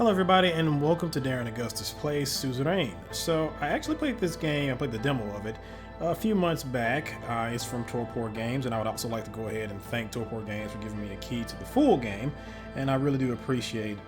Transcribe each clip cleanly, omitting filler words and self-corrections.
Hello everybody and welcome to Darren Augustus Plays Suzerain. So I actually played this game, I played the demo of it a few months back. It's from Torpor Games, and I would also like to go ahead and thank Torpor Games for giving me a key to the full game, and I really do appreciate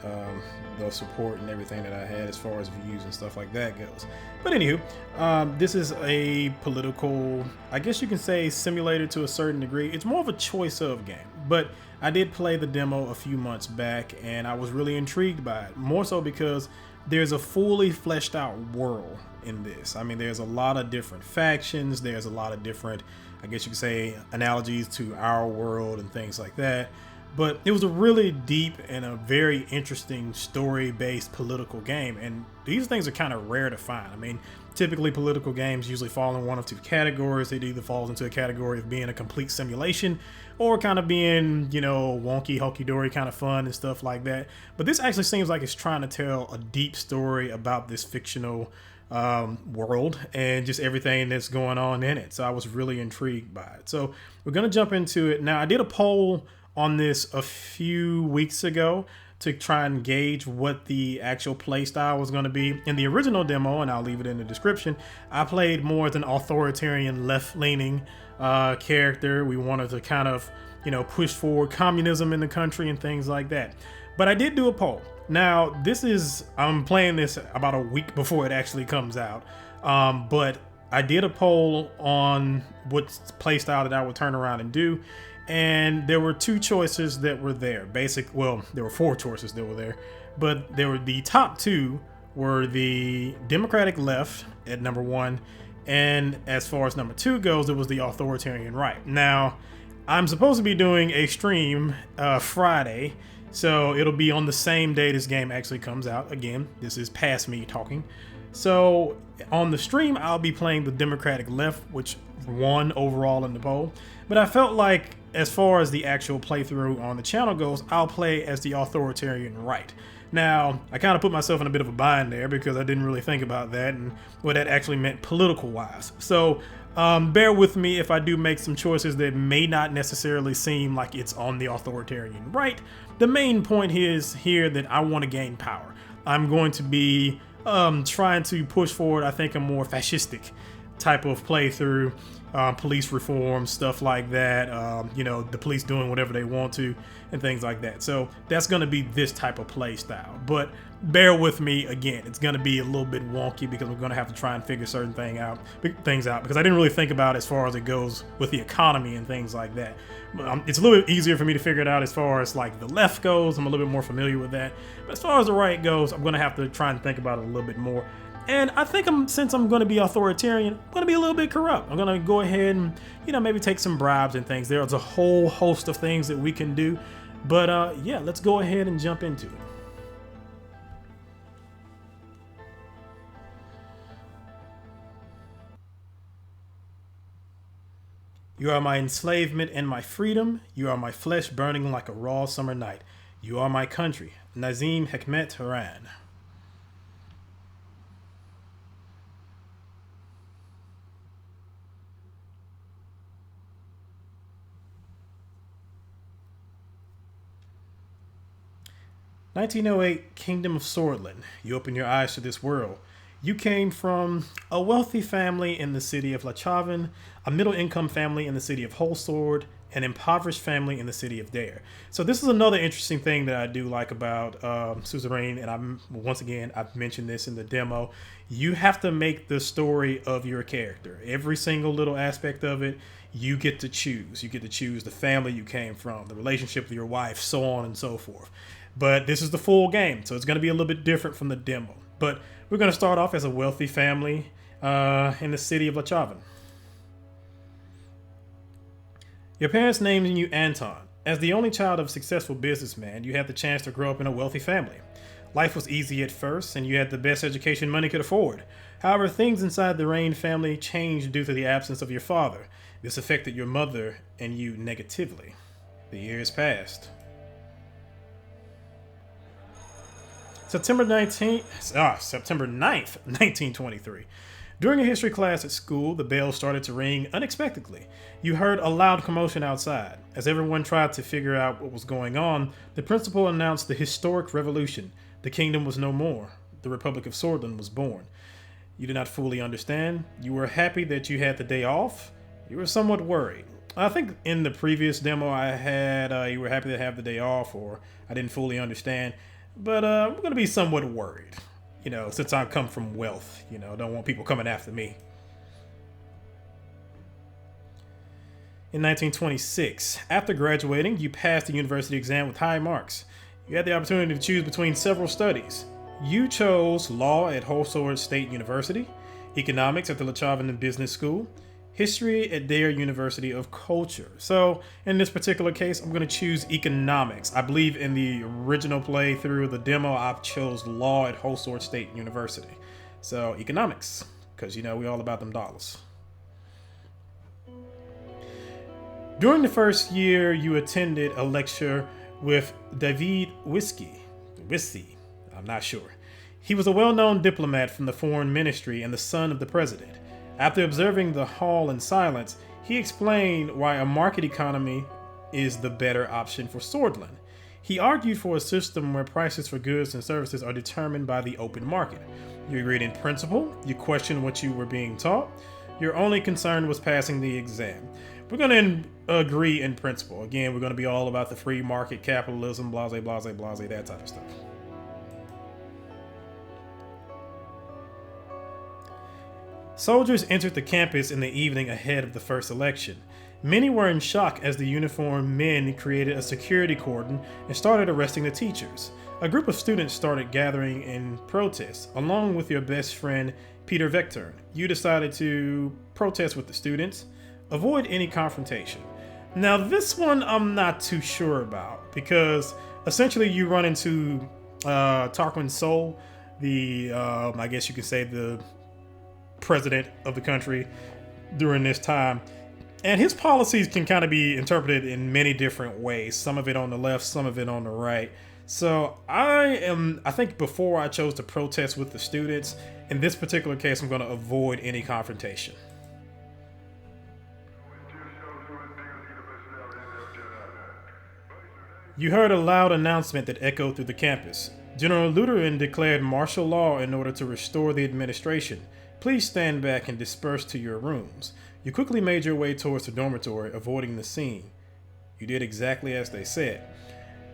the support and everything that I had as far as views and stuff like that goes. But anywho, this is a political, I guess you can say, simulator to a certain degree. It's more of a choice of game, but I did play the demo a few months back and I was really intrigued by it, more so because there's a fully fleshed out world in this. I mean, there's a lot of different factions, there's a lot of different, I guess you could say, analogies to our world and things like that. But it was a really deep and a very interesting story-based political game, and these things are kind of rare to find. I mean, typically political games usually fall in one of two categories. It either falls into a category of being a complete simulation or kind of being, you know, wonky, hokey-dory kind of fun and stuff like that. But this actually seems like it's trying to tell a deep story about this fictional world and just everything that's going on in it. So I was really intrigued by it. So we're going to jump into it. Now, I did a poll on this a few weeks ago to try and gauge what the actual play style was going to be. In the original demo, and I'll leave it in the description, I played more as an authoritarian, left-leaning character. We wanted to kind of, you know, push forward communism in the country and things like that. But I did do a poll. Now, I'm playing this about a week before it actually comes out, but I did a poll on what play style that I would turn around and do. And there were two choices that were there. Well, there were four choices that were there, but the top two were the Democratic left at number one, and as far as number two goes, it was the authoritarian right. Now, I'm supposed to be doing a stream Friday, so it'll be on the same day this game actually comes out. Again, this is past me talking. So on the stream, I'll be playing the Democratic left, which won overall in the poll. But I felt like, as far as the actual playthrough on the channel goes, I'll play as the authoritarian right. Now, I kind of put myself in a bit of a bind there because I didn't really think about that and what that actually meant political-wise. So bear with me if I do make some choices that may not necessarily seem like it's on the authoritarian right. The main point is here that I want to gain power. I'm going to be trying to push forward, I think, a more fascistic type of playthrough, police reform, stuff like that, you know, the police doing whatever they want to and things like that. So that's going to be this type of play style. But bear with me, again, it's going to be a little bit wonky because we're going to have to try and figure certain things out because I didn't really think about as far as it goes with the economy and things like that. It's a little bit easier for me to figure it out as far as like the left goes. I'm a little bit more familiar with that. But as far as the right goes, I'm going to have to try and think about it a little bit more. And I think since I'm going to be authoritarian, I'm going to be a little bit corrupt. I'm going to go ahead and, you know, maybe take some bribes and things. There's a whole host of things that we can do. But yeah, let's go ahead and jump into it. You are my enslavement and my freedom. You are my flesh burning like a raw summer night. You are my country. Nazim Hekmet Haran. "1908, Kingdom of Sordland. You open your eyes to this world. You came from a wealthy family in the city of Lachavan, a middle-income family in the city of Holsword, an impoverished family in the city of Dare." So this is another interesting thing that I do like about Suzerain, and once again, I've mentioned this in the demo. You have to make the story of your character. Every single little aspect of it, you get to choose. You get to choose the family you came from, the relationship with your wife, so on and so forth. But this is the full game, so it's going to be a little bit different from the demo. But we're going to start off as a wealthy family in the city of Lachavan. Your parents named you Anton. As the only child of a successful businessman, you had the chance to grow up in a wealthy family. Life was easy at first, and you had the best education money could afford. However, things inside the Rain family changed due to the absence of your father. This affected your mother and you negatively. The years passed. September 9th, 1923. During a history class at school, the bell started to ring unexpectedly. You heard a loud commotion outside. As everyone tried to figure out what was going on, the principal announced the historic revolution. The kingdom was no more. The Republic of Sordland was born. You did not fully understand. You were happy that you had the day off. You were somewhat worried. I think in the previous demo I had, you were happy to have the day off, or I didn't fully understand. But I'm going to be somewhat worried, since I come from wealth. Don't want people coming after me. In 1926, after graduating, you passed the university exam with high marks. You had the opportunity to choose between several studies. You chose law at Holsworth State University, economics at the Lechavan Business School, history at Dare University of Culture. So in this particular case, I'm going to choose economics. I believe in the original playthrough, the demo, I chose law at Holsworth State University. So economics, because we all about them dollars. During the first year, you attended a lecture with David Whisky, I'm not sure. He was a well-known diplomat from the foreign ministry and the son of the president. After observing the hall in silence, he explained why a market economy is the better option for Sordland. He argued for a system where prices for goods and services are determined by the open market. You agreed in principle, you questioned what you were being taught, your only concern was passing the exam. We're going to agree in principle. Again, we're going to be all about the free market, capitalism, blase, blase, blase, that type of stuff. Soldiers entered the campus in the evening ahead of the first election. Many were in shock as the uniformed men created a security cordon and started arresting the teachers. A group of students started gathering in protest, along with your best friend, Peter Vector. You decided to protest with the students, avoid any confrontation. Now this one I'm not too sure about, because essentially you run into Tarquin Sol, the, I guess you could say the president of the country during this time, and his policies can kind of be interpreted in many different ways, some of it on the left, some of it on the right. So I think before I chose to protest with the students, in this particular case I'm going to avoid any confrontation. You heard a loud announcement that echoed through the campus. General Lutheran declared martial law in order to restore the administration. Please stand back and disperse to your rooms. You quickly made your way towards the dormitory, avoiding the scene. You did exactly as they said.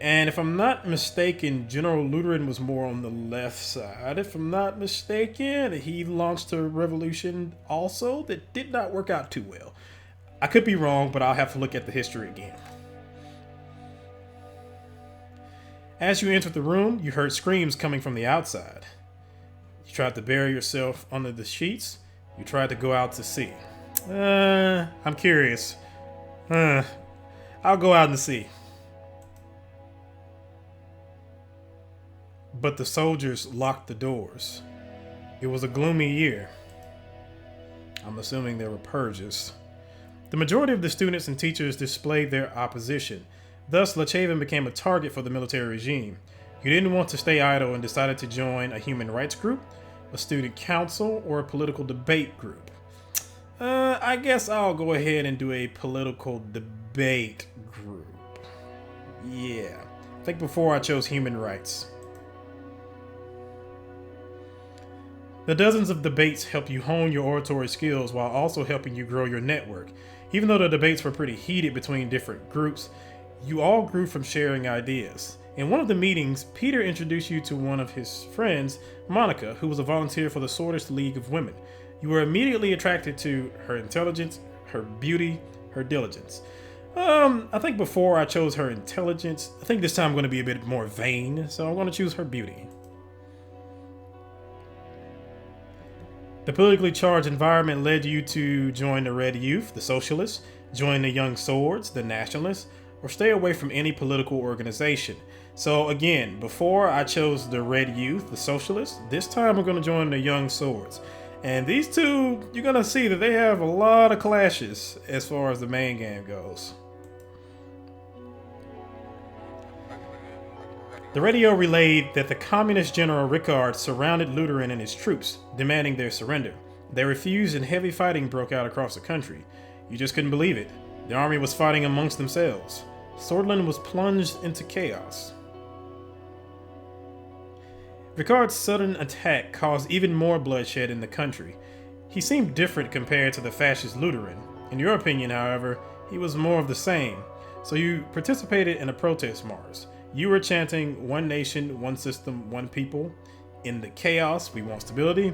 And if I'm not mistaken, General Lutheran was more on the left side. If I'm not mistaken, he launched a revolution also that did not work out too well. I could be wrong, but I'll have to look at the history again. As you entered the room, you heard screams coming from the outside. You tried to bury yourself under the sheets. You tried to go out to sea. I'm curious. I'll go out and see. But the soldiers locked the doors. It was a gloomy year. I'm assuming there were purges. The majority of the students and teachers displayed their opposition. Thus, Lechavan became a target for the military regime. You didn't want to stay idle and decided to join a human rights group, a student council, or a political debate group. I guess I'll go ahead and do a political debate group. Yeah, I think before I chose human rights. The dozens of debates help you hone your oratory skills while also helping you grow your network. Even though the debates were pretty heated between different groups, you all grew from sharing ideas. In one of the meetings, Peter introduced you to one of his friends, Monica, who was a volunteer for the Swordish League of Women. You were immediately attracted to her intelligence, her beauty, her diligence. I think before I chose her intelligence, I think this time I'm going to be a bit more vain, so I'm going to choose her beauty. The politically charged environment led you to join the Red Youth, the Socialists, join the Young Swords, the Nationalists, or stay away from any political organization. So again, before I chose the Red Youth, the Socialists, this time we're going to join the Young Swords. And these two, you're going to see that they have a lot of clashes as far as the main game goes. The radio relayed that the communist General Ricard surrounded Lutheran and his troops, demanding their surrender. They refused and heavy fighting broke out across the country. You just couldn't believe it. The army was fighting amongst themselves. Sordland was plunged into chaos. Ricard's sudden attack caused even more bloodshed in the country. He seemed different compared to the fascist Lutheran. In your opinion, however, he was more of the same. So you participated in a protest march. You were chanting, "One nation, one system, one people." In the chaos, we want stability.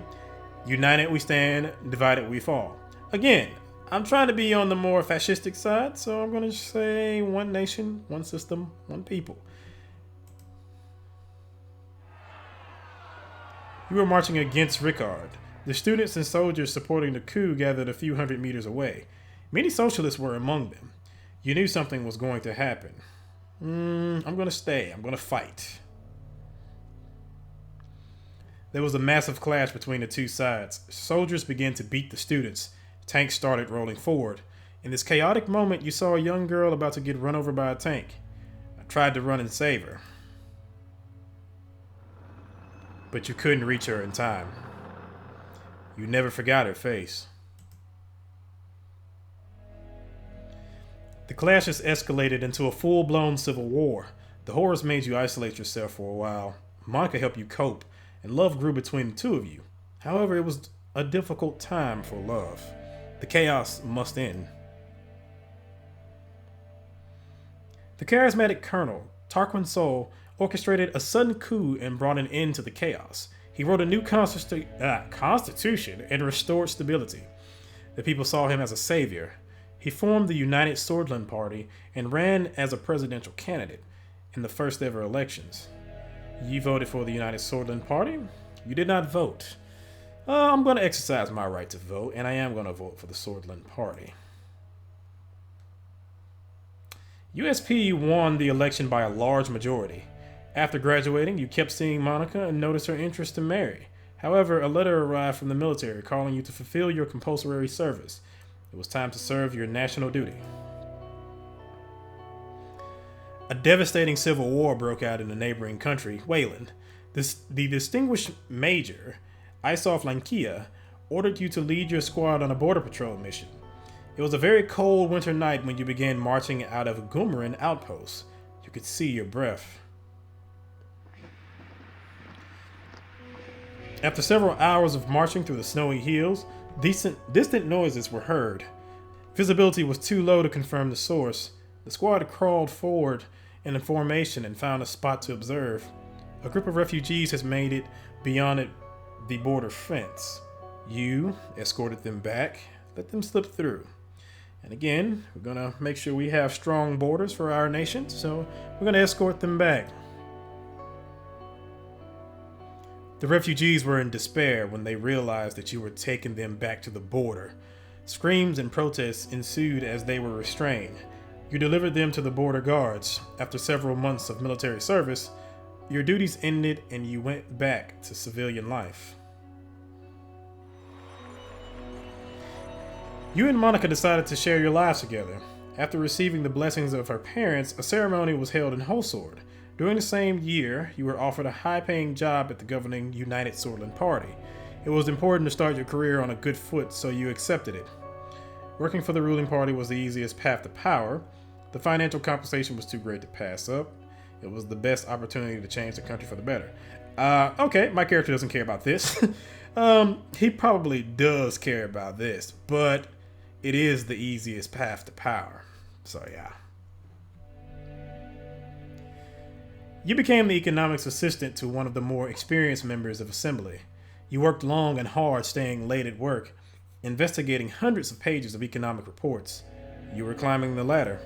United we stand, divided we fall. Again, I'm trying to be on the more fascistic side, so I'm going to say one nation, one system, one people. You were marching against Ricard. The students and soldiers supporting the coup gathered a few hundred meters away. Many socialists were among them. You knew something was going to happen. I'm going to stay. I'm going to fight. There was a massive clash between the two sides. Soldiers began to beat the students. Tanks started rolling forward. In this chaotic moment, you saw a young girl about to get run over by a tank. I tried to run and save her, but you couldn't reach her in time. You never forgot her face. The clashes escalated into a full-blown civil war. The horrors made you isolate yourself for a while. Monica helped you cope, and love grew between the two of you. However, it was a difficult time for love. The chaos must end. The charismatic colonel, Tarquin Sol, orchestrated a sudden coup and brought an end to the chaos. He wrote a new constitution and restored stability. The people saw him as a savior. He formed the United Sordland Party and ran as a presidential candidate in the first ever elections. You voted for the United Sordland Party? You did not vote. I'm going to exercise my right to vote, and I am going to vote for the Sordland Party. USP won the election by a large majority. After graduating, you kept seeing Monica and noticed her interest to marry. However, a letter arrived from the military calling you to fulfill your compulsory service. It was time to serve your national duty. A devastating civil war broke out in the neighboring country, Wayland. The distinguished Major, Isof Lankia, ordered you to lead your squad on a border patrol mission. It was a very cold winter night when you began marching out of Gumarin outpost. You could see your breath. After several hours of marching through the snowy hills, distant noises were heard. Visibility was too low to confirm the source. The squad crawled forward in a formation and found a spot to observe. A group of refugees has made it beyond the border fence. You escorted them back, let them slip through. And again, we're going to make sure we have strong borders for our nation, so we're going to escort them back. The refugees were in despair when they realized that you were taking them back to the border. Screams and protests ensued as they were restrained. You delivered them to the border guards. After several months of military service, your duties ended and you went back to civilian life. You and Monica decided to share your lives together. After receiving the blessings of her parents, a ceremony was held in Holsword. During the same year, you were offered a high-paying job at the governing United Sordland Party. It was important to start your career on a good foot, so you accepted it. Working for the ruling party was the easiest path to power. The financial compensation was too great to pass up. It was the best opportunity to change the country for the better. Okay, my character doesn't care about this. He probably does care about this, but it is the easiest path to power. So yeah. You became the economics assistant to one of the more experienced members of Assembly. You worked long and hard, staying late at work, investigating hundreds of pages of economic reports. You were climbing the ladder.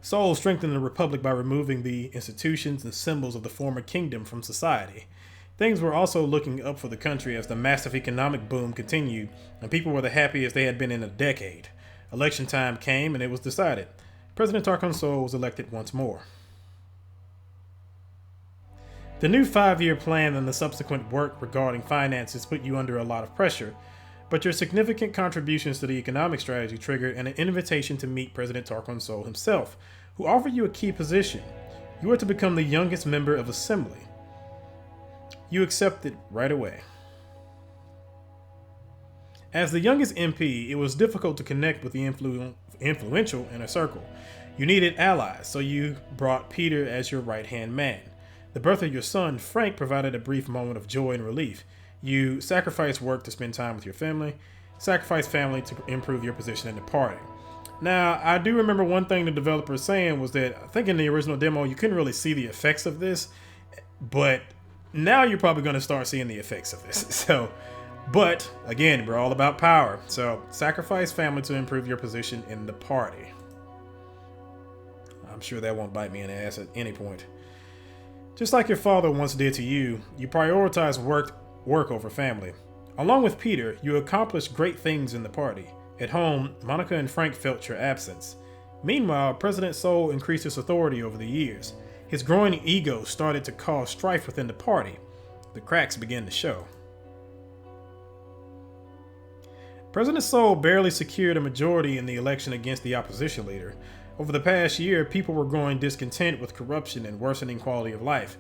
Sol strengthened the Republic by removing the institutions and symbols of the former kingdom from society. Things were also looking up for the country as the massive economic boom continued, and people were the happiest they had been in a decade. Election time came, and it was decided. President Tarquin Sol was elected once more. The new 5-year plan and the subsequent work regarding finances put you under a lot of pressure, but your significant contributions to the economic strategy triggered an invitation to meet President Tarquin Sol himself, who offered you a key position. You were to become the youngest member of Assembly. You accepted right away. As the youngest MP, it was difficult to connect with the influential inner circle. You needed allies, so you brought Peter as your right-hand man. The birth of your son, Frank, provided a brief moment of joy and relief. You sacrificed work to spend time with your family, sacrificed family to improve your position in the party. Now, I do remember one thing the developer saying was that I think in the original demo you couldn't really see the effects of this, but now you're probably going to start seeing the effects of this. So, but again, we're all about power. So, sacrifice family to improve your position in the party. I'm sure that won't bite me in the ass at any point. Just like your father once did to you, you prioritize work over family. Along with Peter, you accomplished great things in the party. At home, Monica and Frank felt your absence. Meanwhile, President Sol increased his authority over the years. His growing ego started to cause strife within the party. The cracks began to show. President Sol barely secured a majority in the election against the opposition leader. Over the past year, people were growing discontent with corruption and worsening quality of life.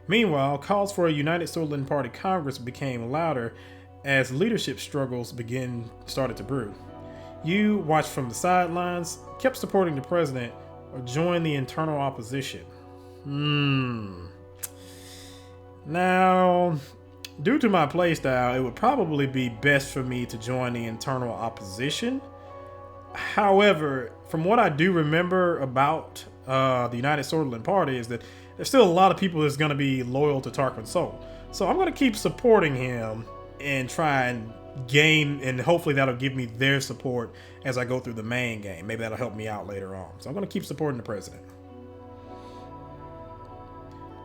Meanwhile, calls for a united Sordland Party Congress became louder as leadership struggles started to brew. You watched from the sidelines, kept supporting the president, or joined the internal opposition. Now, due to my playstyle, it would probably be best for me to join the internal opposition. However, from what I do remember about the United Sordland Party is that there's still a lot of people that's going to be loyal to Tarquin Sol. So I'm going to keep supporting him and try and gain, and hopefully that'll give me their support as I go through the main game. Maybe that'll help me out later on. So I'm going to keep supporting the president.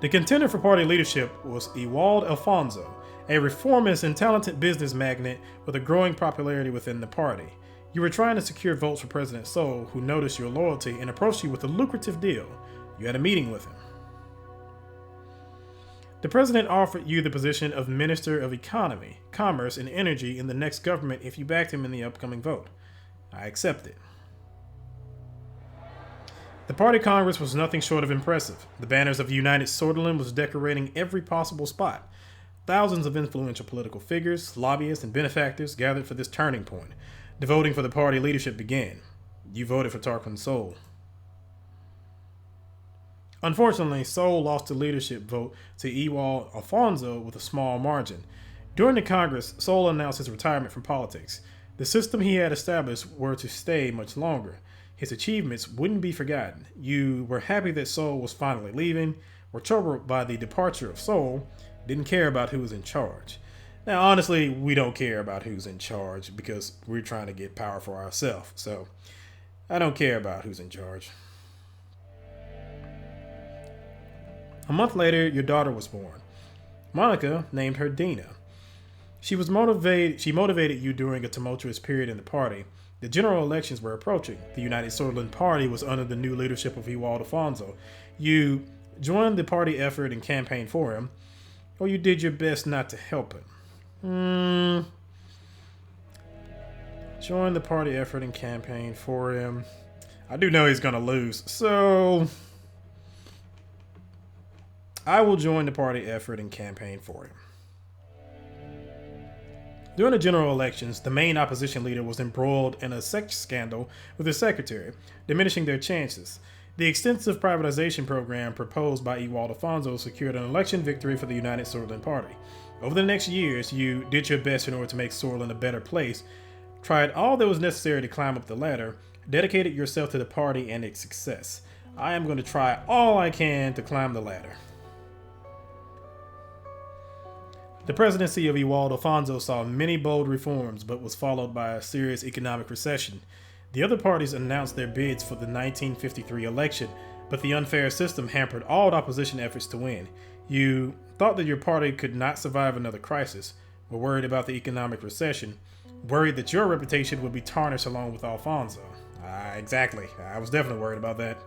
The contender for party leadership was Ewald Alfonso, a reformist and talented business magnate with a growing popularity within the party. You were trying to secure votes for President Sol, who noticed your loyalty and approached you with a lucrative deal. You had a meeting with him. The president offered you the position of Minister of Economy, Commerce, and Energy in the next government if you backed him in the upcoming vote. I accepted. The party congress was nothing short of impressive. The banners of United Sordland was decorating every possible spot. Thousands of influential political figures, lobbyists, and benefactors gathered for this turning point. The voting for the party leadership began. You voted for Tarquin Sol. Unfortunately, Sol lost the leadership vote to Ewald Alfonso with a small margin. During the Congress, Sol announced his retirement from politics. The system he had established were to stay much longer. His achievements wouldn't be forgotten. You were happy that Sol was finally leaving, were troubled by the departure of Sol, didn't care about who was in charge. Now, honestly, we don't care about who's in charge because we're trying to get power for ourselves. So, I don't care about who's in charge. A month later, your daughter was born. Monica named her Dina. She motivated you during a tumultuous period in the party. The general elections were approaching. The United Sordland Party was under the new leadership of Ewald Alfonso. You joined the party effort and campaigned for him, or you did your best not to help him. Join the party effort and campaign for him. I do know he's gonna lose, so I will join the party effort and campaign for him. During the general elections, the main opposition leader was embroiled in a sex scandal with his secretary, diminishing their chances. The extensive privatization program proposed by Ewald Alfonso secured an election victory for the United Sordland Party. Over the next years, you did your best in order to make Sordland a better place, tried all that was necessary to climb up the ladder, dedicated yourself to the party and its success. I am going to try all I can to climb the ladder. The presidency of Ewald Alfonso saw many bold reforms, but was followed by a serious economic recession. The other parties announced their bids for the 1953 election, but the unfair system hampered all opposition efforts to win. You thought that your party could not survive another crisis, were worried about the economic recession, worried that your reputation would be tarnished along with Alfonso. Exactly. I was definitely worried about that.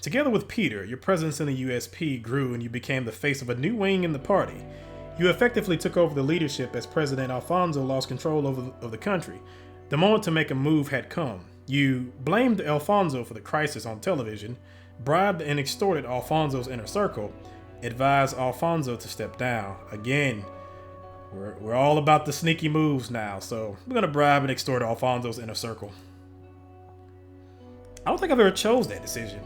Together with Peter, your presence in the USP grew and you became the face of a new wing in the party. You effectively took over the leadership as President Alfonso lost control of the country. The moment to make a move had come. You blamed Alfonso for the crisis on television, bribed and extorted Alfonso's inner circle, advised Alfonso to step down. Again, we're all about the sneaky moves now, so we're going to bribe and extort Alfonso's inner circle. I don't think I've ever chose that decision.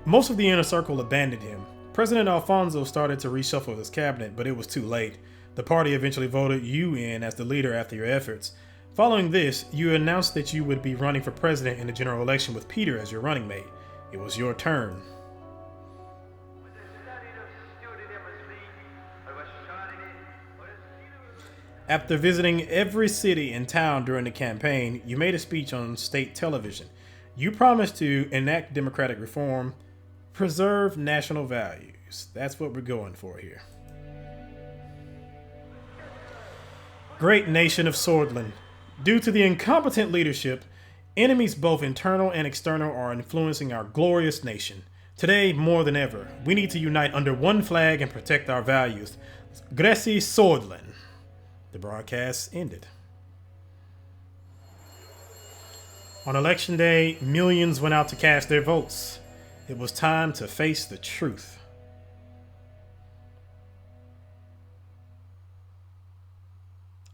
Most of the inner circle abandoned him. President Alfonso started to reshuffle his cabinet, but it was too late. The party eventually voted you in as the leader after your efforts. Following this, you announced that you would be running for president in the general election with Peter as your running mate. It was your turn. After visiting every city and town during the campaign, you made a speech on state television. You promised to enact democratic reform, preserve national values. That's what we're going for here. Great nation of Sordland. Due to the incompetent leadership, enemies both internal and external are influencing our glorious nation. Today, more than ever, we need to unite under one flag and protect our values. Greci Sordland. The broadcast ended. On election day, millions went out to cast their votes. It was time to face the truth.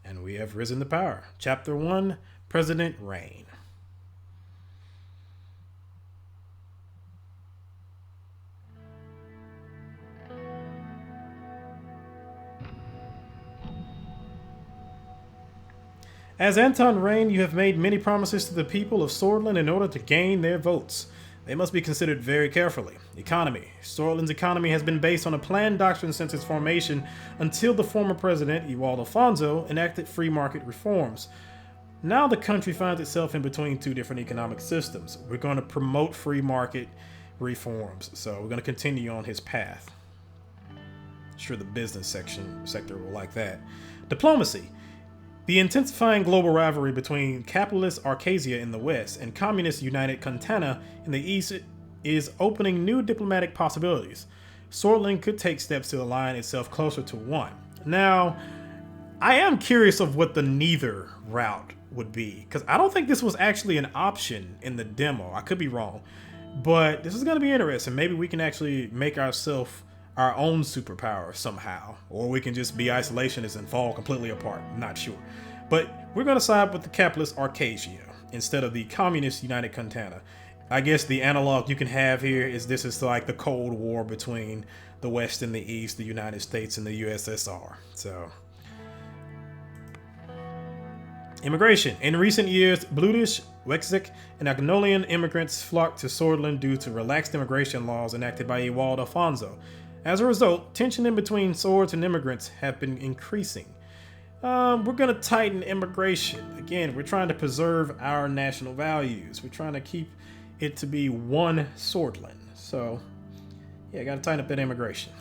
And we have risen to power. Chapter 1, President Reign. As Anton Reign, you have made many promises to the people of Sordland in order to gain their votes. They must be considered very carefully. Economy. Sordland's economy has been based on a planned doctrine since its formation until the former president, Ewald Alfonso, enacted free market reforms. Now the country finds itself in between two different economic systems. We're going to promote free market reforms, so we're going to continue on his path. I'm sure the business sector will like that. Diplomacy. The intensifying global rivalry between capitalist Arcasia in the west and communist United Cantana in the east is opening new diplomatic possibilities. Sordland could take steps to align itself closer to one. Now, I am curious of what the neither route would be, because I don't think this was actually an option in the demo. I could be wrong, but this is going to be interesting. Maybe we can actually make ourselves our own superpower somehow, or we can just be isolationists and fall completely apart. I'm not sure, but we're going to side with the capitalist Arcasia instead of the communist United Cantana. I guess the analog you can have here is this is like the Cold War between the West and the East, the United States and the USSR. So, immigration. In recent years, Bludish, Wexik, and Agnolian immigrants flocked to Sordland due to relaxed immigration laws enacted by Ewald Alfonso. As a result, tension in between swords and immigrants have been increasing. We're going to tighten immigration. Again, we're trying to preserve our national values. We're trying to keep it to be one Sordland. So, yeah, got to tighten up that immigration.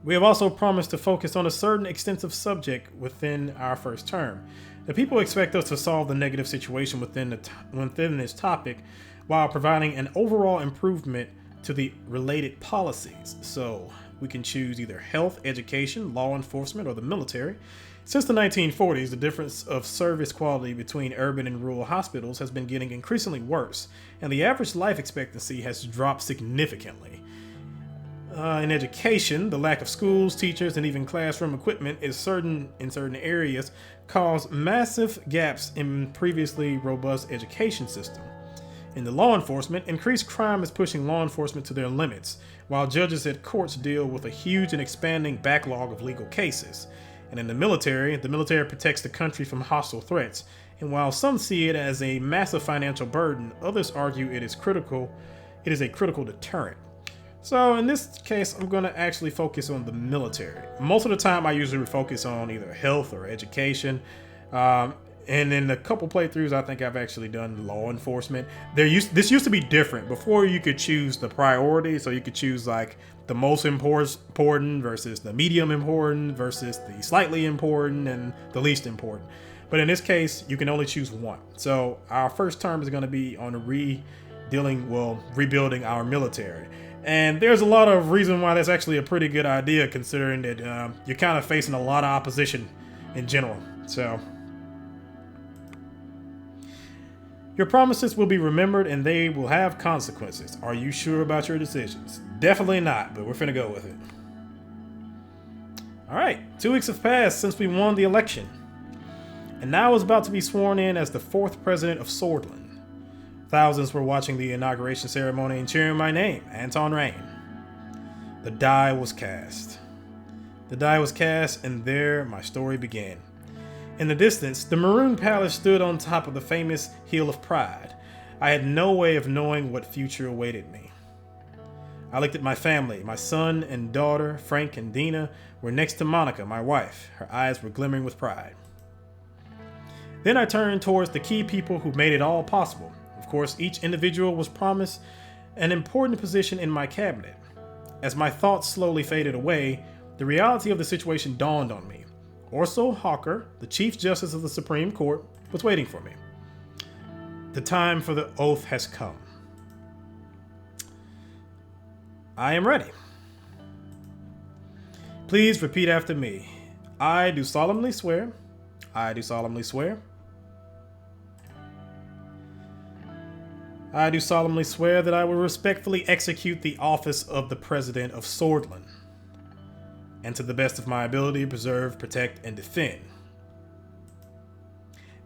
We have also promised to focus on a certain extensive subject within our first term. The people expect us to solve the negative situation within this topic while providing an overall improvement to the related policies. So we can choose either health, education, law enforcement, or the military. Since the 1940s, the difference of service quality between urban and rural hospitals has been getting increasingly worse, and the average life expectancy has dropped significantly. In education, the lack of schools, teachers, and even classroom equipment in certain areas cause massive gaps in previously robust education system. In the law enforcement, increased crime is pushing law enforcement to their limits, while judges at courts deal with a huge and expanding backlog of legal cases. And in the military protects the country from hostile threats, and while some see it as a massive financial burden, others argue it is a critical deterrent. So in this case, I'm going to actually focus on the military. Most of the time, I usually focus on either health or education. And in a couple playthroughs, I think I've actually done law enforcement. This used to be different. Before, you could choose the priority, so you could choose like the most important versus the medium important versus the slightly important and the least important. But in this case, you can only choose one. So our first term is going to be on rebuilding our military. And there's a lot of reason why that's actually a pretty good idea, considering that you're kind of facing a lot of opposition in general. So your promises will be remembered and they will have consequences. Are you sure about your decisions? Definitely not, but we're finna go with it. Alright, 2 weeks have passed since we won the election. And now is about to be sworn in as the 4th president of Sordland. Thousands were watching the inauguration ceremony and cheering my name, Anton Rain. The die was cast. The die was cast, and there my story began. In the distance, the Maroon Palace stood on top of the famous Hill of Pride. I had no way of knowing what future awaited me. I looked at my family. My son and daughter, Frank and Dina, were next to Monica, my wife. Her eyes were glimmering with pride. Then I turned towards the key people who made it all possible. Of course, each individual was promised an important position in my cabinet. As my thoughts slowly faded away, the reality of the situation dawned on me. Orso Hawker, the Chief Justice of the Supreme Court, was waiting for me. The time for the oath has come. I am ready. Please repeat after me. I do solemnly swear. I do solemnly swear. I do solemnly swear that I will respectfully execute the office of the President of Sordland, and to the best of my ability preserve, protect, and defend.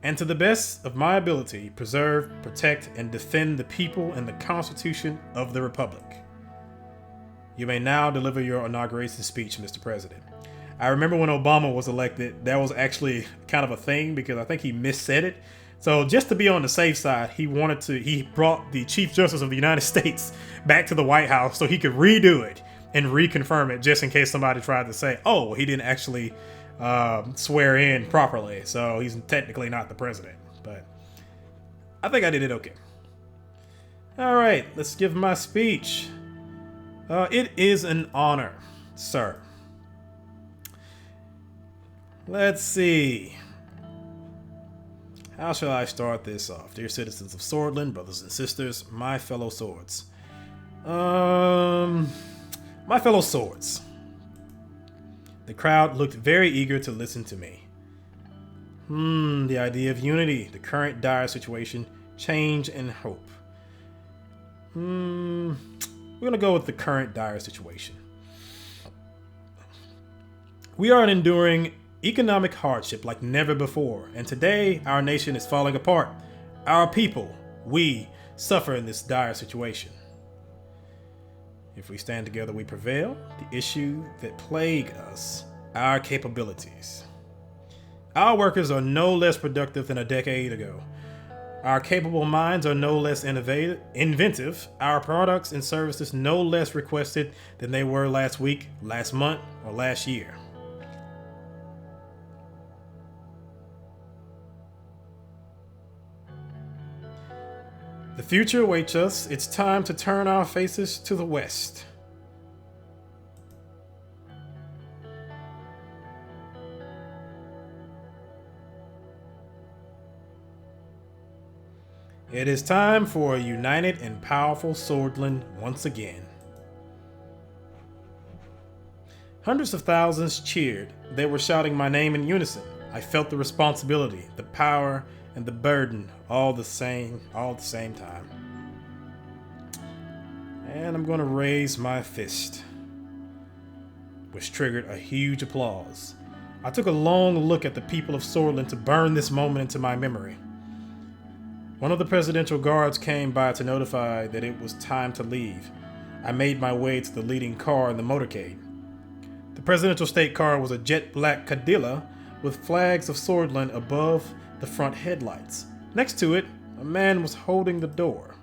And to the best of my ability preserve, protect, and defend the people and the Constitution of the Republic. You may now deliver your inauguration speech, Mr. President. I remember when Obama was elected, that was actually kind of a thing because I think he missaid it. So just to be on the safe side, he brought the Chief Justice of the United States back to the White House so he could redo it and reconfirm it just in case somebody tried to say, oh, well, he didn't actually swear in properly, so he's technically not the president. But I think I did it okay. All right, let's give my speech. It is an honor, sir. Let's see. How shall I start this off? Dear citizens of Sordland, brothers and sisters, my fellow swords. My fellow swords. The crowd looked very eager to listen to me. The idea of unity, the current dire situation, change and hope. We're gonna go with the current dire situation. We are enduring economic hardship like never before, and today our nation is falling apart. Our people, we, suffer in this dire situation. If we stand together, we prevail. The issue that plague us, our capabilities. Our workers are no less productive than a decade ago. Our capable minds are no less inventive. Our products and services no less requested than they were last week, last month, or last year. The future awaits us. It's time to turn our faces to the west. It is time for a united and powerful Sordland once again. Hundreds of thousands cheered. They were shouting my name in unison. I felt the responsibility, the power, and the burden all at the same time. And I'm going to raise my fist, which triggered a huge applause. I took a long look at the people of Sordland to burn this moment into my memory. One of the presidential guards came by to notify that it was time to leave. I made my way to the leading car in the motorcade. The presidential state car was a jet black Cadillac with flags of Sordland above the front headlights. Next to it, a man was holding the door.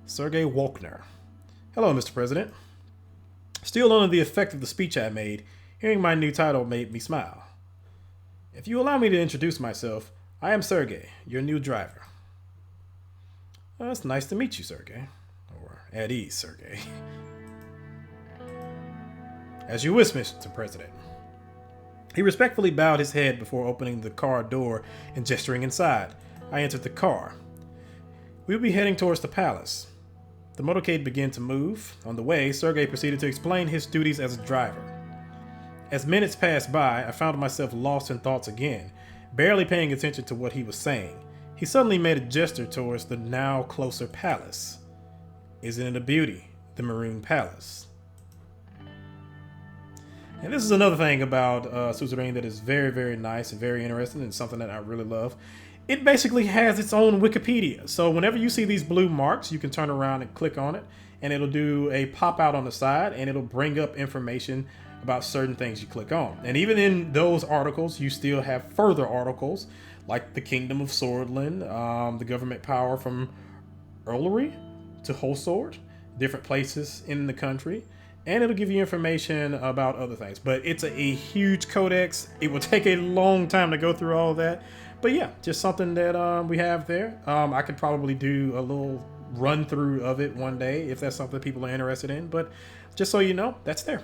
Sergei Walkner. Hello, Mr. President. Still under the effect of the speech I made, hearing my new title made me smile. If you allow me to introduce myself, I am Sergei, your new driver. Well, it's nice to meet you, Sergei. Or at ease, Sergei. As you wish, Mr. President. He respectfully bowed his head before opening the car door and gesturing inside. I entered the car. We will be heading towards the palace. The motorcade began to move. On the way, Sergei proceeded to explain his duties as a driver. As minutes passed by, I found myself lost in thoughts again, barely paying attention to what he was saying. He suddenly made a gesture towards the now closer palace. Isn't it a beauty, the Maroon Palace? And this is another thing about Suzerain that is very, very nice and very interesting and something that I really love. it basically has its own Wikipedia. So whenever you see these blue marks, you can turn around and click on it, and it'll do a pop out on the side, and it'll bring up information about certain things you click on. And even in those articles, you still have further articles like the Kingdom of Sordland, the government power from Earlery to Holsword, different places in the country, and it'll give you information about other things. But it's a huge codex. It will take a long time to go through all of that. But yeah, just something that we have there. I could probably do a little run through of it one day if that's something people are interested in. But just so you know, that's there.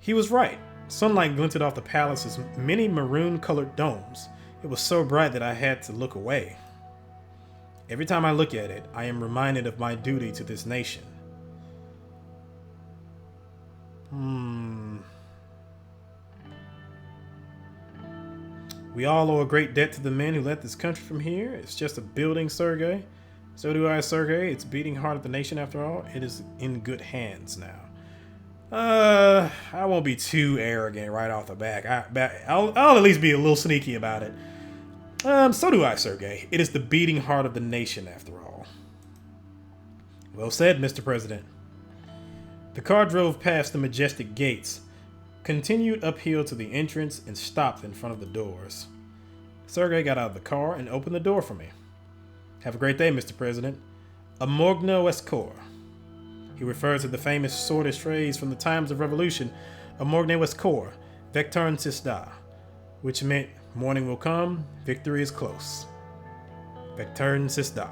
He was right. Sunlight glinted off the palace's many maroon-colored domes. It was so bright that I had to look away. Every time I look at it, I am reminded of my duty to this nation. We all owe a great debt to the men who led this country from here. It's just a building, Sergei. So do I, Sergei. It's beating heart of the nation after all. It is in good hands now. I won't be too arrogant right off the back. I'll at least be a little sneaky about it. So do I, Sergei. It is the beating heart of the nation after all. Well said, Mr. President. The car drove past the majestic gates, continued uphill to the entrance, and stopped in front of the doors. Sergei got out of the car and opened the door for me. Have a great day, Mr. President. Amorgno Escor. He referred to the famous swordist phrase from the times of revolution, Amorgno Escor, Vecturn Sisda, which meant morning will come, victory is close. Vecturn Sisda.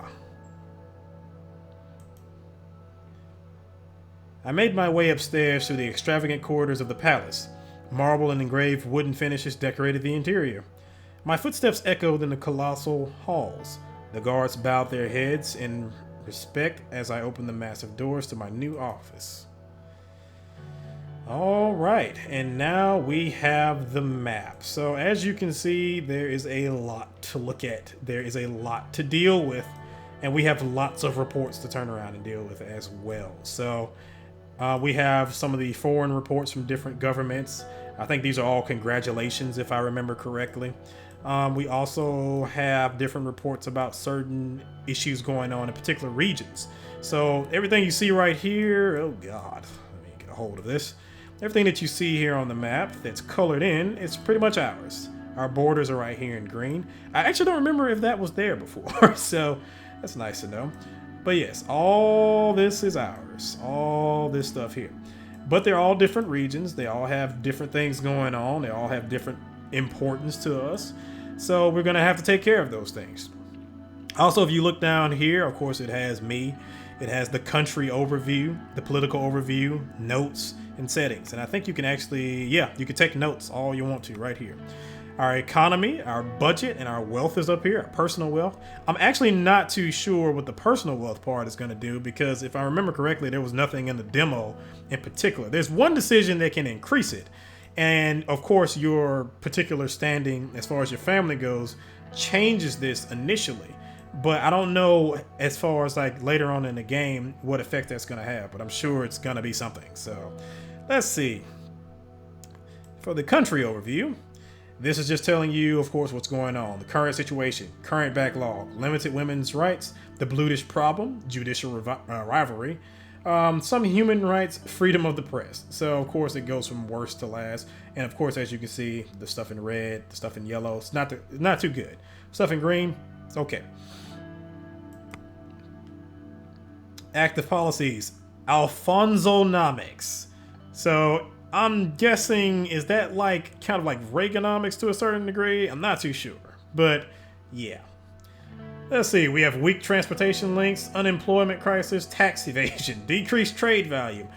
I made my way upstairs through the extravagant corridors of the palace. Marble and engraved wooden finishes decorated the interior. My footsteps echoed in the colossal halls. The guards bowed their heads in respect as I opened the massive doors to my new office. All right, and now we have the map. So as you can see, there is a lot to look at. There is a lot to deal with, and we have lots of reports to turn around and deal with as well. So we have some of the foreign reports from different governments. I think these are all congratulations, if I remember correctly. We also have different reports about certain issues going on in particular regions. So everything you see right here, oh God, let me get a hold of this. Everything that you see here on the map that's colored in, it's pretty much ours. Our borders are right here in green. I actually don't remember if that was there before, so that's nice to know. But yes, all this is ours, all this stuff here. But they're all different regions. They all have different things going on. They all have different importance to us. So we're going to have to take care of those things. Also, if you look down here, of course, it has me. It has the country overview, the political overview, notes, and settings. And I think you can actually, you can take notes all you want to right here. Our economy, our budget, and our wealth is up here, our personal wealth. I'm actually not too sure what the personal wealth part is going to do because if I remember correctly, there was nothing in the demo in particular. There's one decision that can increase it. And of course, your particular standing as far as your family goes changes this initially. But I don't know as far as like later on in the game what effect that's going to have. But I'm sure it's going to be something. So let's see. For the country overview, this is just telling you, of course, what's going on. The current situation, current backlog, limited women's rights, the Blutish problem, judicial rivalry, some human rights, freedom of the press. So, of course, it goes from worst to last. And, of course, as you can see, the stuff in red, the stuff in yellow, it's not too good. Stuff in green, it's okay. Active policies, Alfonsonomics. So, I'm guessing, is that like kind of like Reaganomics to a certain degree? I'm not too sure, but yeah. Let's see, we have weak transportation links, unemployment crisis, tax evasion, decreased trade volume,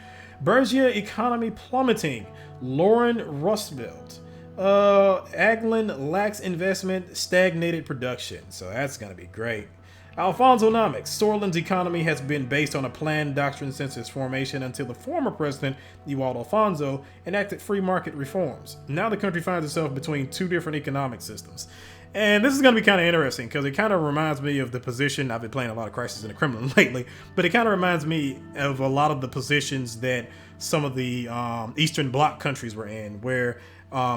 Bergia economy plummeting, Lauren Rust Belt, Aglin lacks investment, stagnated production. So that's going to be great. Alfonsonomics. Sordland's economy has been based on a planned doctrine since its formation until the former president, Ewald Alfonso, enacted free market reforms. Now the country finds itself between two different economic systems. And this is going to be kind of interesting because it kind of reminds me of the position, I've been playing a lot of Crisis in the Kremlin lately, but it kind of reminds me of a lot of the positions that some of the Eastern Bloc countries were in, where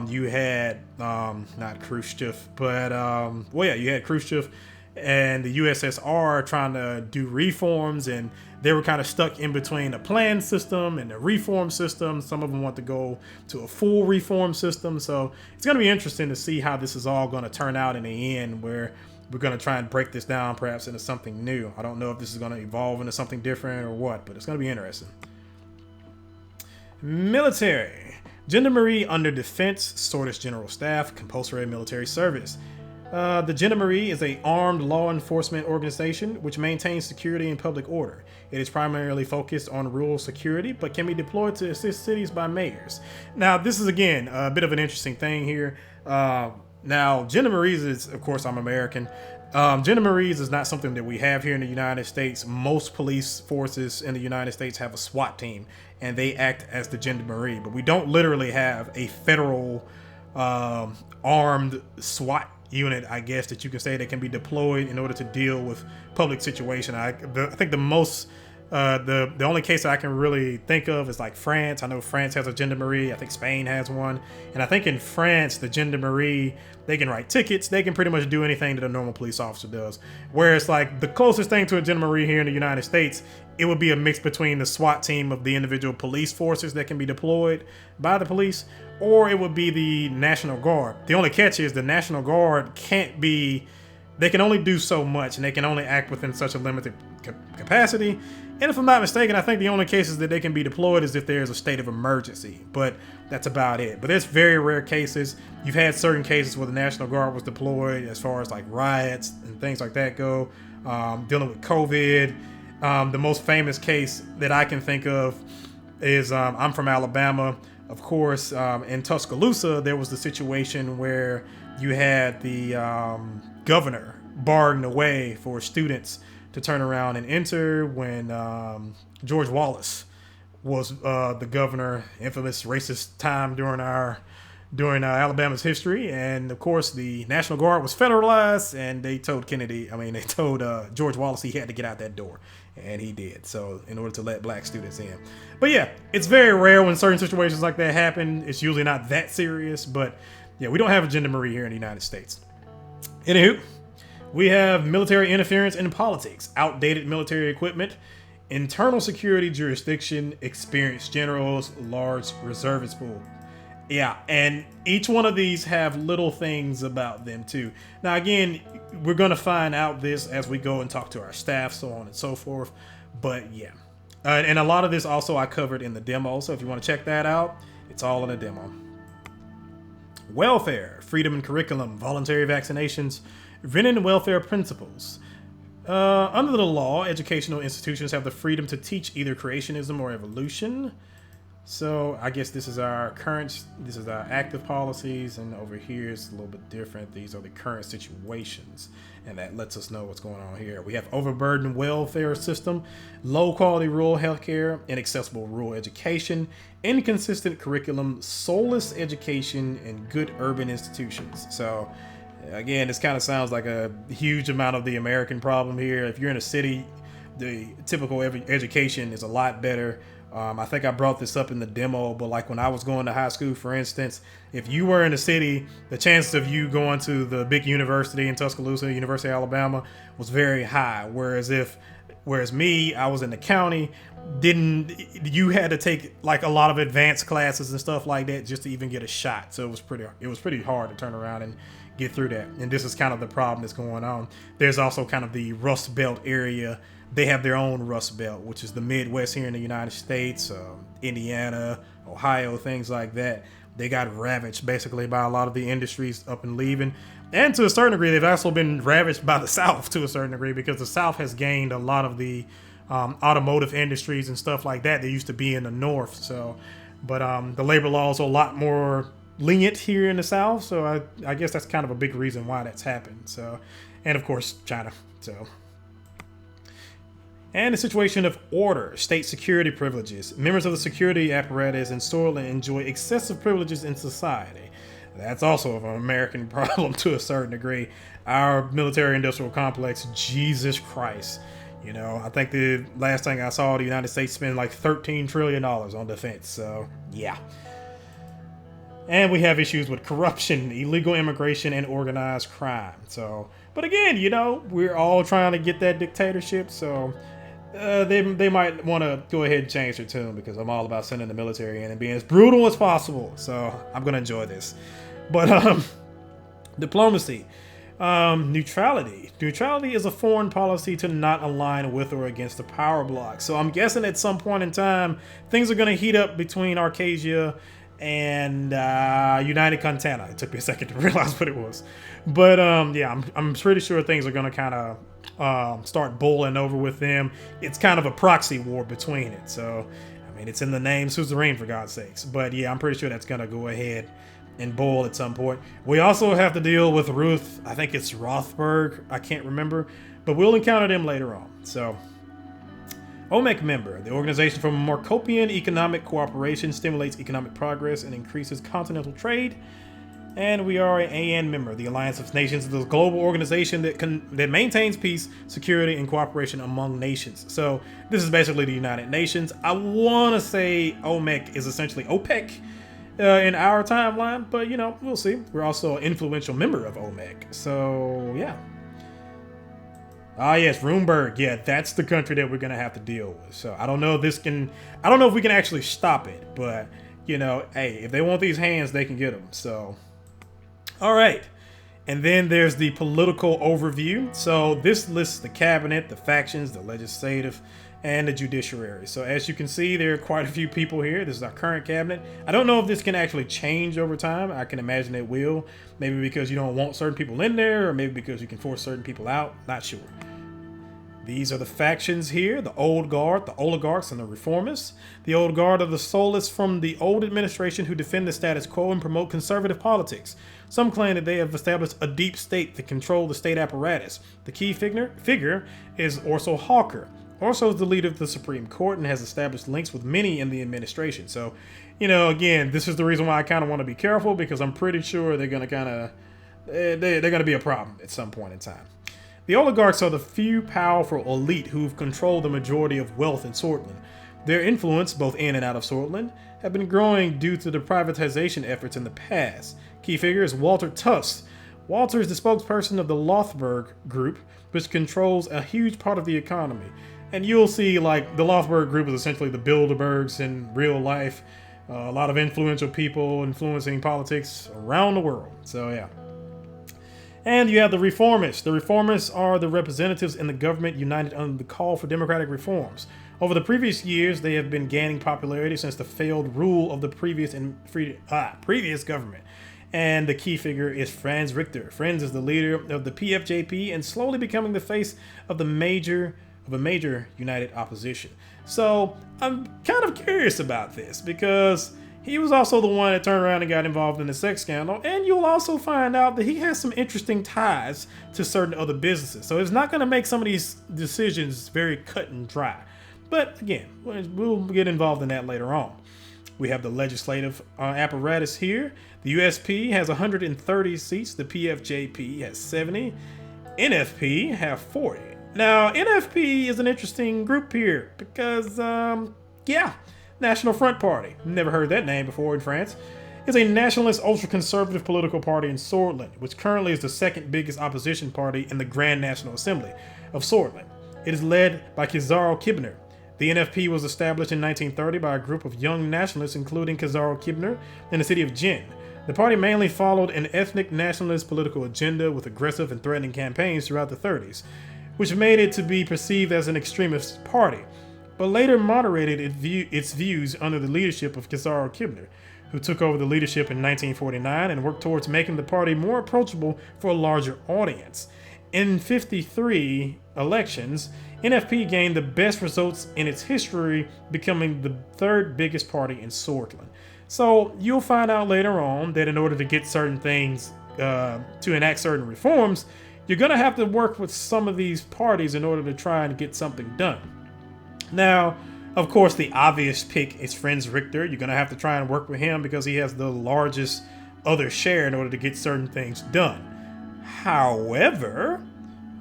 You had not Khrushchev, but well, yeah, you had Khrushchev and the USSR trying to do reforms, and they were kind of stuck in between a planned system and a reform system. Some of them want to go to a full reform system. So it's going to be interesting to see how this is all going to turn out in the end, where we're going to try and break this down perhaps into something new. I don't know if this is going to evolve into something different or what, but it's going to be interesting. Military. Gendarmerie under Defense, Swordist General Staff, compulsory military service. The Gendarmerie is an armed law enforcement organization which maintains security and public order. It is primarily focused on rural security, but can be deployed to assist cities by mayors. Now, this is, again, a bit of an interesting thing here. Now, Gendarmeries is, of course, I'm American. Gendarmeries is not something that we have here in the United States. Most police forces in the United States have a SWAT team, and they act as the Gendarmerie. But we don't literally have a federal armed SWAT unit, I guess, that you can say that can be deployed in order to deal with public situation. I think the most the only case that I can really think of is like France. I know France has a Gendarmerie. I think Spain has one, and I think in France the Gendarmerie, they can write tickets. They can pretty much do anything that a normal police officer does. Whereas like the closest thing to a Gendarmerie here in the United States, it would be a mix between the SWAT team of the individual police forces that can be deployed by the police, or it would be the National Guard. The only catch is the National Guard can't be, they can only do so much, and they can only act within such a limited capacity. And if I'm not mistaken, I think the only cases that they can be deployed is if there's a state of emergency, but that's about it. But there's very rare cases. You've had certain cases where the National Guard was deployed as far as like riots and things like that go, dealing with COVID. The most famous case that I can think of is, I'm from Alabama. Of course, in Tuscaloosa, there was the situation where you had the governor barring the way for students to turn around and enter when George Wallace was the governor. Infamous racist time during Alabama's history, and of course the National Guard was federalized, and they told George Wallace he had to get out that door, and he did so in order to let black students in. But yeah, it's very rare when certain situations like that happen. It's usually not that serious, but yeah, we don't have a Gendarmerie here in the United States. Anywho, we have military interference in politics, outdated military equipment, internal security jurisdiction, experienced generals, large reservist pool. Yeah, and each one of these have little things about them too. Now again, we're going to find out this as we go and talk to our staff, so on and so forth. But yeah, and a lot of this also I covered in the demo, so if you want to check that out, it's all in the demo. Welfare, freedom and curriculum, voluntary vaccinations, Veteran welfare principles. Under the law, educational institutions have the freedom to teach either creationism or evolution. So I guess this is our active policies, and over here it's a little bit different. These are the current situations, and that lets us know what's going on here. We have overburdened welfare system, low quality rural healthcare, inaccessible rural education, inconsistent curriculum, soulless education, and good urban institutions. So again, this kind of sounds like a huge amount of the American problem here. If you're in a city, the typical education is a lot better. I think I brought this up in the demo, but like when I was going to high school, for instance, if you were in a city, the chances of you going to the big university in Tuscaloosa, University of Alabama, was very high. Whereas me, I was in the county, you had to take like a lot of advanced classes and stuff like that just to even get a shot. So it was pretty hard to turn around and get through that. And this is kind of the problem that's going on. There's also kind of the Rust Belt area. They have their own Rust Belt, which is the Midwest here in the United States, Indiana, Ohio, things like that. They got ravaged basically by a lot of the industries up and leaving. And to a certain degree, they've also been ravaged by the South to a certain degree, because the South has gained a lot of the automotive industries and stuff like that. They used to be in the North. But the labor laws are a lot more lenient here in the South. So I guess that's kind of a big reason why that's happened. So, and of course, China. And the situation of order, state security privileges. Members of the security apparatus in Sordland enjoy excessive privileges in society. That's also an American problem to a certain degree. Our military-industrial complex, Jesus Christ. You know, I think the last thing I saw, the United States spend like $13 trillion on defense. So, yeah. And we have issues with corruption, illegal immigration, and organized crime. So, but again, you know, we're all trying to get that dictatorship. So they might want to go ahead and change their tune, because I'm all about sending the military in and being as brutal as possible. So I'm going to enjoy this. But diplomacy. Neutrality. Neutrality is a foreign policy to not align with or against the power bloc. So I'm guessing at some point in time, things are going to heat up between Arcasia and United Contana. It took me a second to realize what it was. But yeah, I'm pretty sure things are going to kind of start boiling over with them. It's kind of a proxy war between it. So, I mean, it's in the name Suzerain, for God's sakes. But yeah, I'm pretty sure that's going to go ahead and boil at some point. We also have to deal with Ruth. I think it's Rothberg. I can't remember. But we'll encounter them later on. So, OMEC member. The Organization for Markopian Economic Cooperation stimulates economic progress and increases continental trade. And we are an AN member. The Alliance of Nations is a global organization that maintains peace, security, and cooperation among nations. So this is basically the United Nations. I want to say OMEC is essentially OPEC in our timeline, but you know, we'll see. We're also an influential member of OMEC. So yeah. Ah, yes, Roomberg. Yeah, that's the country that we're going to have to deal with. So I don't know if we can actually stop it, but you know, hey, if they want these hands, they can get them. So, all right. And then there's the political overview. So this lists the cabinet, the factions, the legislative, and the judiciary. So as you can see, there are quite a few people here. This is our current cabinet. I don't know if this can actually change over time. I can imagine it will. Maybe because you don't want certain people in there, or maybe because you can force certain people out. Not sure. These are the factions here: the Old Guard, the Oligarchs, and the Reformists. The Old Guard are the soulless from the old administration who defend the status quo and promote conservative politics. Some claim that they have established a deep state to control the state apparatus. The key figure is Orso Hawker. Orso is the leader of the Supreme Court and has established links with many in the administration. So, you know, again, this is the reason why I kind of want to be careful, because I'm pretty sure they're going to they're going to be a problem at some point in time. The oligarchs are the few powerful elite who've controlled the majority of wealth in Sordland. Their influence, both in and out of Sordland, have been growing due to the privatization efforts in the past. Key figure is Walter Tuss. Walter is the spokesperson of the Lothberg Group, which controls a huge part of the economy. And you'll see, like, the Lothberg Group is essentially the Bilderbergs in real life. A lot of influential people influencing politics around the world. So, yeah. And you have the Reformists. The Reformists are the representatives in the government united under the call for democratic reforms. Over the previous years, they have been gaining popularity since the failed rule of the previous government. And the key figure is Franz Richter. Franz is the leader of the PFJP and slowly becoming the face of a major united opposition. So I'm kind of curious about this, because he was also the one that turned around and got involved in the sex scandal, and you'll also find out that he has some interesting ties to certain other businesses. So it's not going to make some of these decisions very cut and dry. But again, we'll get involved in that later on. We have the legislative apparatus here. The USP has 130 seats. The PFJP has 70. NFP have 40. Now, NFP is an interesting group here because, National Front Party. Never heard that name before in France. It's a nationalist, ultra-conservative political party in Sordland, which currently is the second biggest opposition party in the Grand National Assembly of Sordland. It is led by Kizaro Kibner. The NFP was established in 1930 by a group of young nationalists, including Kizaro Kibner, in the city of Jin. The party mainly followed an ethnic nationalist political agenda with aggressive and threatening campaigns throughout the 30s, which made it to be perceived as an extremist party, but later moderated its views under the leadership of Kizaro Kibner, who took over the leadership in 1949 and worked towards making the party more approachable for a larger audience. In 53 elections, NFP gained the best results in its history, becoming the third biggest party in Sordland. So you'll find out later on that in order to get certain things, to enact certain reforms, you're going to have to work with some of these parties in order to try and get something done. Now, of course, the obvious pick is Franz Richter. You're going to have to try and work with him because he has the largest other share in order to get certain things done. However,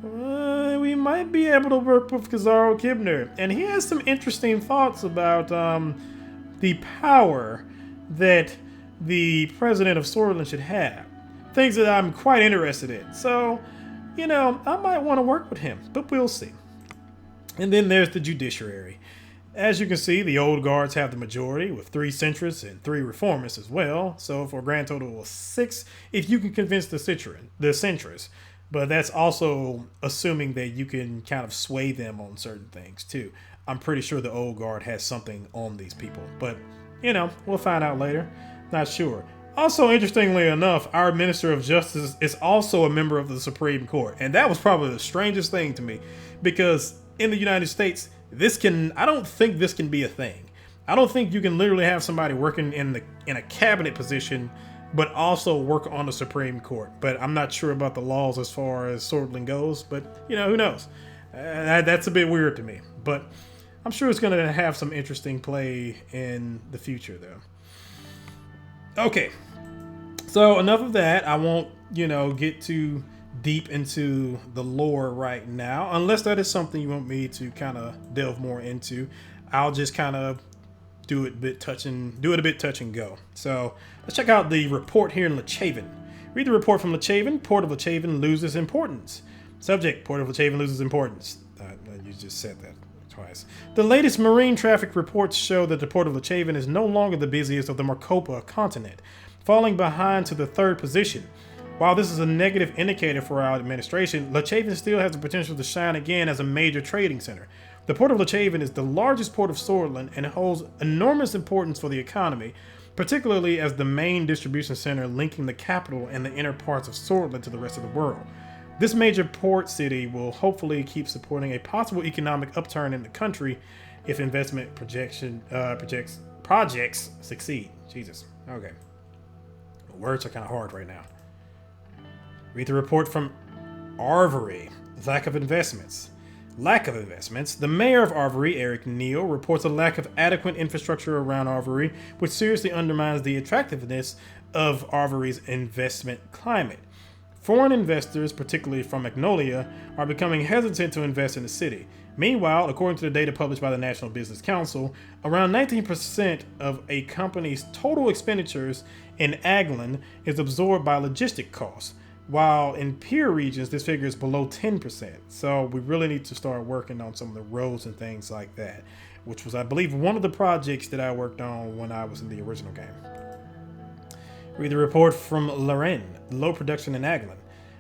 we might be able to work with Kizaro Kibner, and he has some interesting thoughts about the power that the president of Sordland should have. Things that I'm quite interested in. So, I might want to work with him, but we'll see. And then there's the judiciary. As you can see, the old guards have the majority, with 3 centrists and 3 reformists as well. So for a grand total of 6, if you can convince the centrists. But that's also assuming that you can kind of sway them on certain things too. I'm pretty sure the old guard has something on these people. But, we'll find out later. Not sure. Also, interestingly enough, our Minister of Justice is also a member of the Supreme Court. And that was probably the strangest thing to me. Because in the United States, I don't think this can be a thing. I don't think you can literally have somebody working in a cabinet position, but also work on the Supreme Court. But I'm not sure about the laws as far as Sordland goes, but who knows? That's a bit weird to me, but I'm sure it's going to have some interesting play in the future though. Okay, so enough of that. I won't, get too deep into the lore right now, unless that is something you want me to kind of delve more into. I'll just kind of do it a bit touch and go. So let's check out the report here in Lechaven. Read the report from Lechaven. Port of Lechaven loses importance. Subject: Port of Lechaven loses importance. You just said that twice. The latest marine traffic reports show that the Port of Lechaven is no longer the busiest of the Marcopa continent, falling behind to the 3rd position. While this is a negative indicator for our administration, Lechaven still has the potential to shine again as a major trading center. The Port of Lechaven is the largest port of Sordland and holds enormous importance for the economy, particularly as the main distribution center linking the capital and the inner parts of Sordland to the rest of the world. This major port city will hopefully keep supporting a possible economic upturn in the country if investment projects succeed. Jesus. Okay. Words are kind of hard right now. Read the report from Arvery. Lack of investments. The mayor of Arvery, Eric Neal, reports a lack of adequate infrastructure around Arvery, which seriously undermines the attractiveness of Arvery's investment climate. Foreign investors, particularly from Magnolia, are becoming hesitant to invest in the city. Meanwhile, according to the data published by the National Business Council, around 19% of a company's total expenditures in Aglan is absorbed by logistic costs, while in peer regions, this figure is below 10%. So we really need to start working on some of the roads and things like that, which was, I believe, one of the projects that I worked on when I was in the original game. Read the report from Lorraine, low production in Aglan.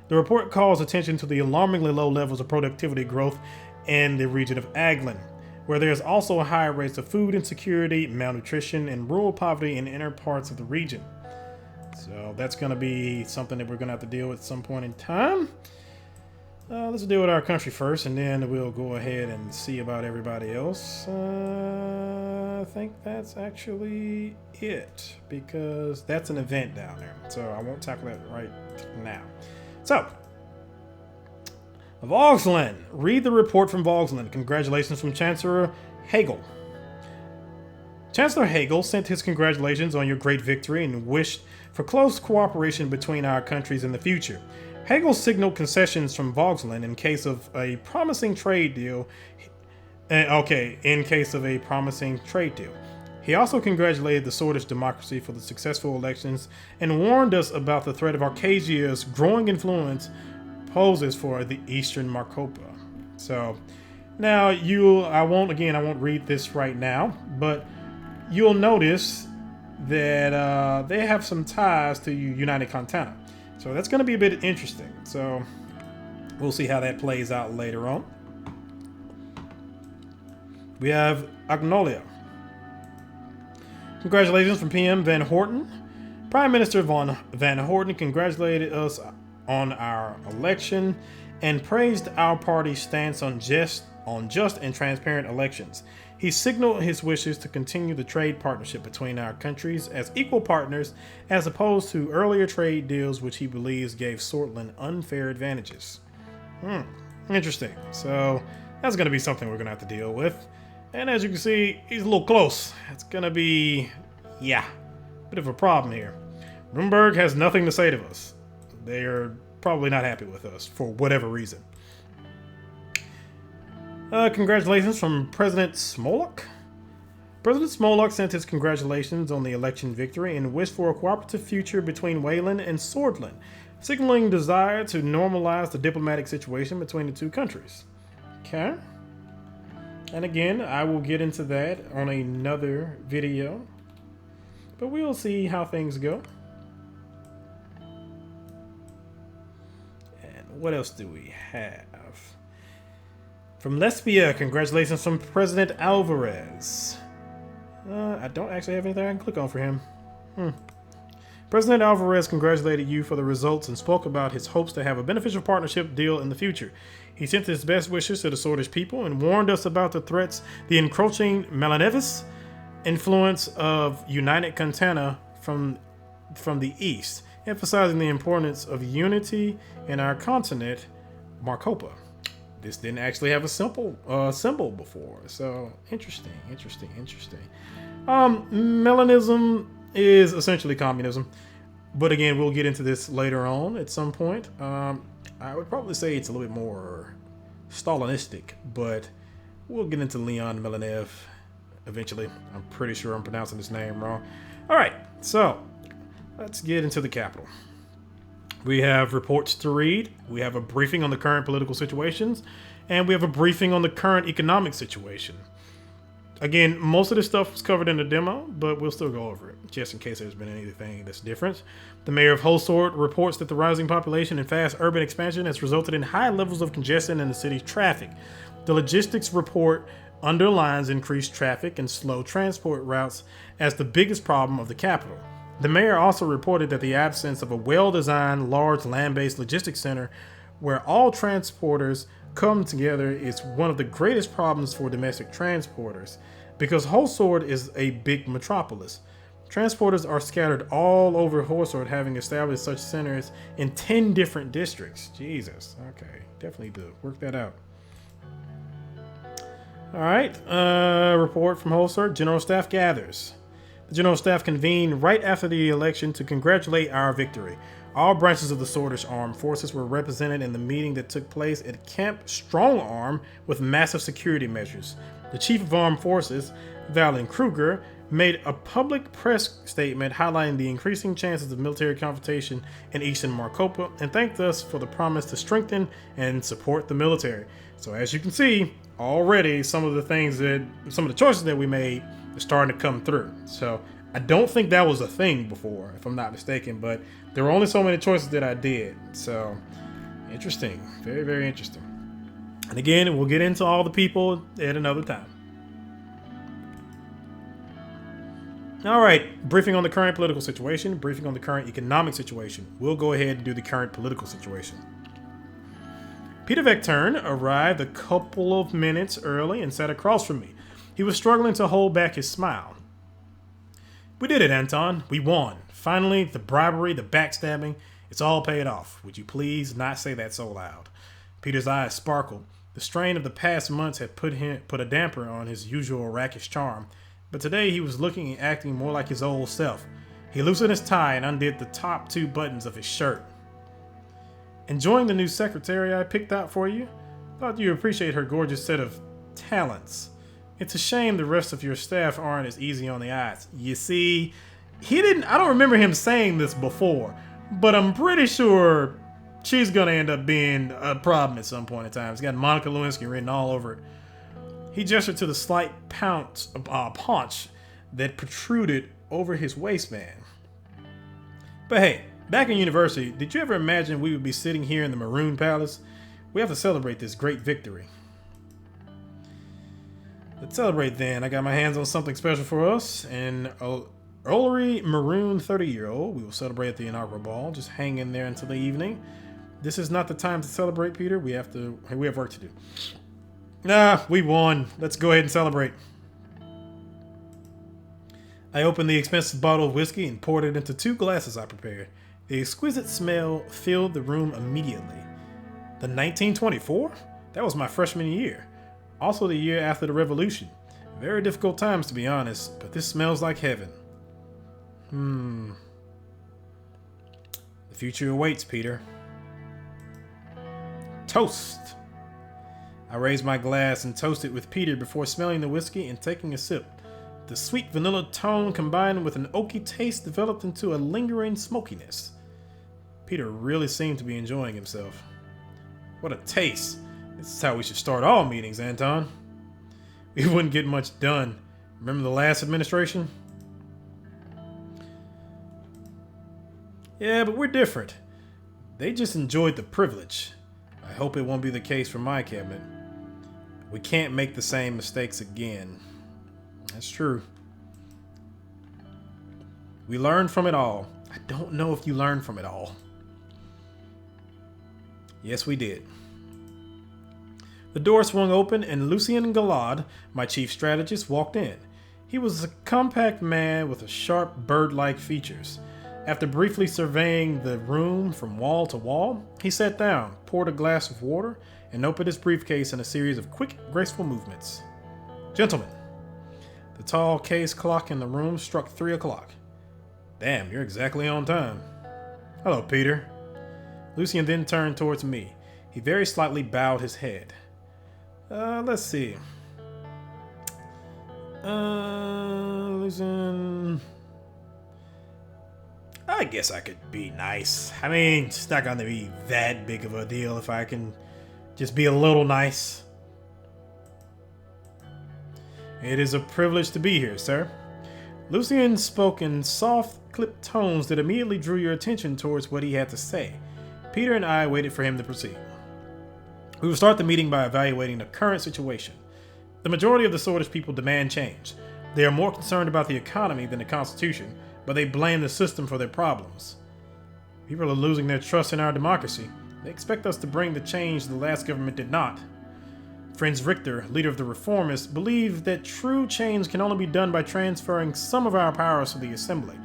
The report calls attention to the alarmingly low levels of productivity growth in the region of Aglan, where there's also high rates of food insecurity, malnutrition, and rural poverty in inner parts of the region. So that's going to be something that we're going to have to deal with at some point in time. Let's deal with our country first, and then we'll go ahead and see about everybody else. I think that's actually it, because that's an event down there. So I won't tackle that right now. So, Vogsland. Read the report from Vogsland. Congratulations from Chancellor Hagel. Chancellor Hagel sent his congratulations on your great victory and wished for close cooperation between our countries in the future. Hagel signaled concessions from Vogsland in case of a promising trade deal. He also congratulated the Swordish democracy for the successful elections and warned us about the threat of Arcasia's growing influence poses for the Eastern Marcopa. So now I won't read this right now, but you'll notice that they have some ties to United Contana. So that's going to be a bit interesting. So we'll see how that plays out later on. We have Agnolia. Congratulations from PM Van Horten. Prime Minister Van Horten congratulated us on our election and praised our party's stance on just and transparent elections. He signaled his wishes to continue the trade partnership between our countries as equal partners, as opposed to earlier trade deals which he believes gave Sordland unfair advantages. Interesting. So that's going to be something we're going to have to deal with. And as you can see, he's a little close. It's going to be, bit of a problem here. Rumberg has nothing to say to us. They are probably not happy with us for whatever reason. Congratulations from President Smolak. President Smolak sent his congratulations on the election victory and wished for a cooperative future between Wayland and Sordland, signaling desire to normalize the diplomatic situation between the two countries. Okay. And again, I will get into that on another video, but we'll see how things go. And what else do we have? From Lesbia, congratulations from President Alvarez. I don't actually have anything I can click on for him. President Alvarez congratulated you for the results and spoke about his hopes to have a beneficial partnership deal in the future. He sent his best wishes to the Swordish people and warned us about the threats the encroaching Melanevis influence of United Cantana from the east, emphasizing the importance of unity in our continent, Marcopa. This didn't actually have a symbol before, so interesting. Melanism is essentially communism, but again, we'll get into this later on at some point. I would probably say it's a little bit more Stalinistic, but we'll get into Leon Melanev eventually. I'm pretty sure I'm pronouncing his name wrong. All right, so let's get into the capital. We have reports to read, we have a briefing on the current political situations, and we have a briefing on the current economic situation. Again, most of this stuff was covered in the demo, but we'll still go over it, just in case there's been anything that's different. The mayor of Holsword reports that the rising population and fast urban expansion has resulted in high levels of congestion in the city's traffic. The logistics report underlines increased traffic and slow transport routes as the biggest problem of the capital. The mayor also reported that the absence of a well-designed, large land-based logistics center where all transporters come together is one of the greatest problems for domestic transporters, because Holsword is a big metropolis. Transporters are scattered all over Holsword, having established such centers in 10 different districts. Jesus, okay, definitely do work that out. All right, report from Holsword. General Staff gathers. The General Staff convened right after the election to congratulate our victory. All branches of the Swordish Armed Forces were represented in the meeting that took place at Camp Strongarm with massive security measures. The Chief of Armed Forces, Valen Kruger, made a public press statement highlighting the increasing chances of military confrontation in Eastern Marcopa and thanked us for the promise to strengthen and support the military. So as you can see, already some of the choices that we made are starting to come through. So I don't think that was a thing before, if I'm not mistaken, but there were only so many choices that I did. So interesting, very, very interesting. And again, we'll get into all the people at another time. All right, briefing on the current political situation, briefing on the current economic situation. We'll go ahead and do the current political situation. Peter Vectern arrived a couple of minutes early and sat across from me. He was struggling to hold back his smile. We did it, Anton. We won. Finally, the bribery, the backstabbing, it's all paid off. Would you please not say that so loud? Peter's eyes sparkled. The strain of the past months had put a damper on his usual rakish charm, but today he was looking and acting more like his old self. He loosened his tie and undid the top 2 buttons of his shirt. Enjoying the new secretary I picked out for you? Thought you'd appreciate her gorgeous set of talents. It's a shame the rest of your staff aren't as easy on the eyes. You see, I don't remember him saying this before, but I'm pretty sure she's gonna end up being a problem at some point in time. It's got Monica Lewinsky written all over it. He gestured to the slight paunch that protruded over his waistband. But hey, back in university, did you ever imagine we would be sitting here in the Maroon Palace? We have to celebrate this great victory. Let's celebrate then. I got my hands on something special for us. An Ullery Maroon 30-year-old. We will celebrate at the inaugural ball. Just hang in there until the evening. This is not the time to celebrate, Peter. We have work to do. Nah, we won. Let's go ahead and celebrate. I opened the expensive bottle of whiskey and poured it into 2 glasses I prepared. The exquisite smell filled the room immediately. The 1924? That was my freshman year. Also the year after the revolution. Very difficult times, to be honest, but this smells like heaven. The future awaits, Peter. Toast! I raised my glass and toasted with Peter before smelling the whiskey and taking a sip. The sweet vanilla tone combined with an oaky taste developed into a lingering smokiness. Peter really seemed to be enjoying himself. What a taste. This is how we should start all meetings, Anton. We wouldn't get much done. Remember the last administration? Yeah, but we're different. They just enjoyed the privilege. I hope it won't be the case for my cabinet. We can't make the same mistakes again. That's true. We learned from it all. I don't know if you learned from it all. Yes, we did. The door swung open and Lucien Galad, my chief strategist, walked in. He was a compact man with sharp bird-like features. After briefly surveying the room from wall to wall, he sat down, poured a glass of water, and opened his briefcase in a series of quick, graceful movements. Gentlemen, the tall case clock in the room struck 3 o'clock. Damn, you're exactly on time. Hello, Peter. Lucien then turned towards me. He very slightly bowed his head. Let's see. Lucien... I guess I could be nice. I mean, it's not going to be that big of a deal if I can just be a little nice. It is a privilege to be here, sir. Lucien spoke in soft, clipped tones that immediately drew your attention towards what he had to say. Peter and I waited for him to proceed. We will start the meeting by evaluating the current situation. The majority of the Swordlish people demand change. They are more concerned about the economy than the Constitution, but they blame the system for their problems. People are losing their trust in our democracy. They expect us to bring the change the last government did not. Franz Richter, leader of the Reformists, believe that true change can only be done by transferring some of our powers to the Assembly.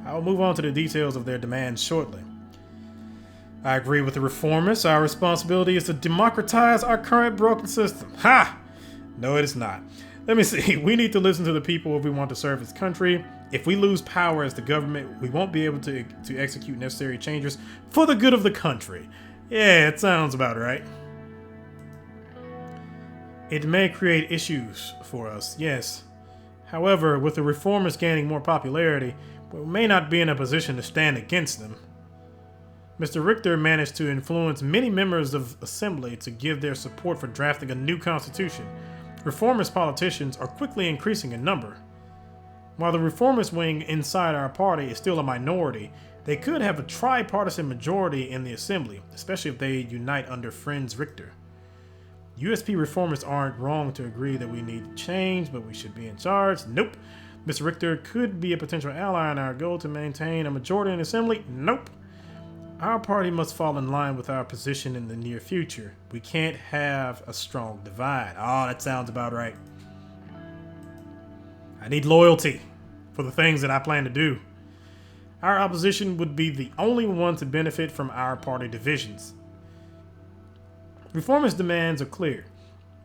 I will move on to the details of their demands shortly. I agree with the Reformists. Our responsibility is to democratize our current broken system. Ha! No, it is not. Let me see. We need to listen to the people if we want to serve this country. If we lose power as the government, we won't be able to execute necessary changes for the good of the country. Yeah, it sounds about right. It may create issues for us, yes. However, with the Reformers gaining more popularity, we may not be in a position to stand against them. Mr. Richter managed to influence many members of Assembly to give their support for drafting a new constitution. Reformist politicians are quickly increasing in number. While the Reformist wing inside our party is still a minority, they could have a tripartisan majority in the Assembly, especially if they unite under Franz Richter. USP Reformists aren't wrong to agree that we need change, but we should be in charge. Nope. Mr. Richter could be a potential ally in our goal to maintain a majority in the Assembly. Nope. Our party must fall in line with our position in the near future. We can't have a strong divide. Oh, that sounds about right. I need loyalty for the things that I plan to do. Our opposition would be the only one to benefit from our party divisions. Reformist demands are clear.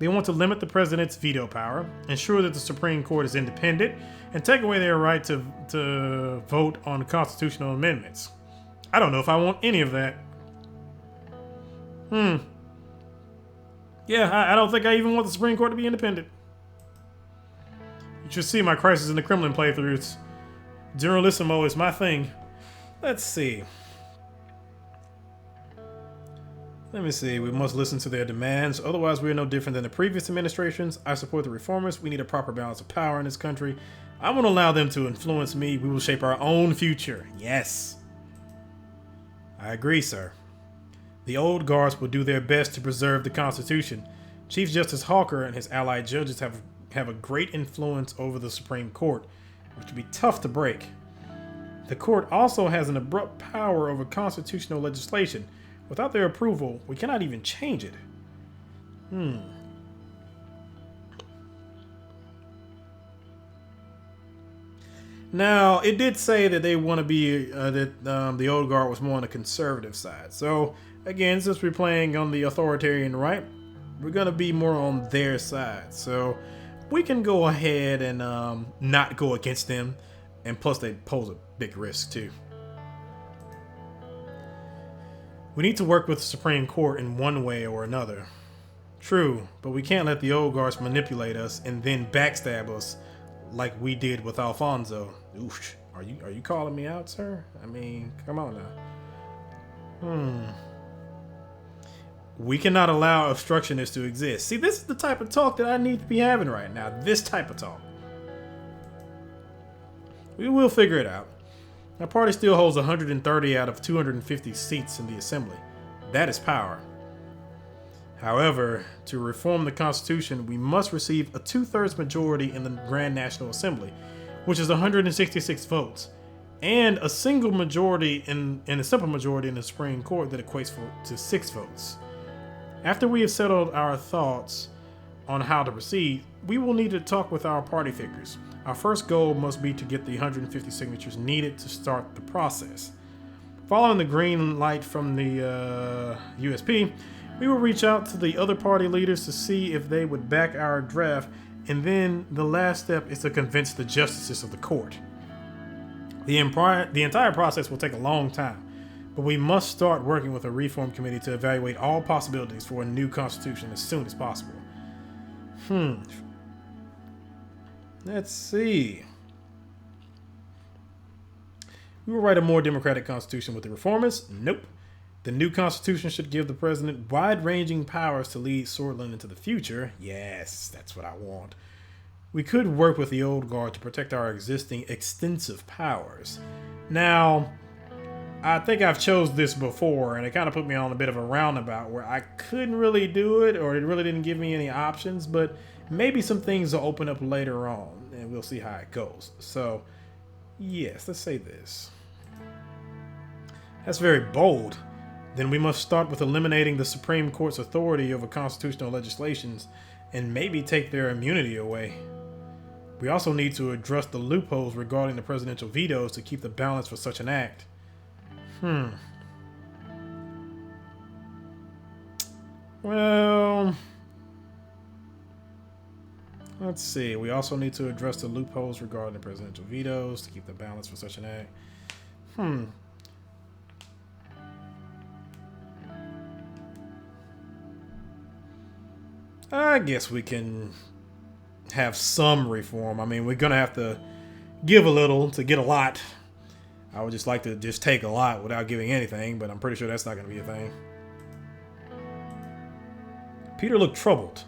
They want to limit the president's veto power, ensure that the Supreme Court is independent, and take away their right to vote on constitutional amendments. I don't know if I want any of that. Yeah, I don't think I even want the Supreme Court to be independent. You should see my Crisis in the Kremlin playthroughs. Generalissimo is my thing. Let's see. Let me see. We must listen to their demands. Otherwise, we are no different than the previous administrations. I support the reformers. We need a proper balance of power in this country. I won't allow them to influence me. We will shape our own future. Yes. I agree, sir. The old guards will do their best to preserve the Constitution. Chief Justice Hawker and his allied judges have a great influence over the Supreme Court, which will be tough to break. The court also has an abrupt power over constitutional legislation. Without their approval, we cannot even change it. Now, it did say that they want to be, the old guard was more on the conservative side. So, again, since we're playing on the authoritarian right, we're going to be more on their side. So, we can go ahead and not go against them. And plus, they pose a big risk, too. We need to work with the Supreme Court in one way or another. True, but we can't let the old guards manipulate us and then backstab us like we did with Alfonso. Oof, are you calling me out, sir? I mean, come on now. We cannot allow obstructionists to exist. See, this is the type of talk that I need to be having right now. This type of talk. We will figure it out. Our party still holds 130 out of 250 seats in the assembly. That is power. However, to reform the Constitution, we must receive a 2/3 majority in the Grand National Assembly, which is 166 votes, and a single majority in a simple majority in the Supreme Court that equates to 6 votes. After we have settled our thoughts on how to proceed, we will need to talk with our party figures. Our first goal must be to get the 150 signatures needed to start the process. Following the green light from the USP, we will reach out to the other party leaders to see if they would back our draft, and then the last step is to convince the justices of the court. The entire process will take a long time, but we must start working with a reform committee to evaluate all possibilities for a new constitution as soon as possible. Let's see. We will write a more democratic constitution with the reformers? Nope. The new constitution should give the president wide-ranging powers to lead Sordland into the future. Yes, that's what I want. We could work with the old guard to protect our existing extensive powers. Now, I think I've chose this before, and it kind of put me on a bit of a roundabout where I couldn't really do it, or it really didn't give me any options, but maybe some things will open up later on, and we'll see how it goes. So, yes, let's say this. That's very bold. Then we must start with eliminating the Supreme Court's authority over constitutional legislations and maybe take their immunity away. We also need to address the loopholes regarding the presidential vetoes to keep the balance for such an act. Well, let's see. We also need to address the loopholes regarding the presidential vetoes to keep the balance for such an act. I guess we can have some reform. I mean, we're going to have to give a little to get a lot. I would just like to just take a lot without giving anything, but I'm pretty sure that's not going to be a thing. Peter looked troubled.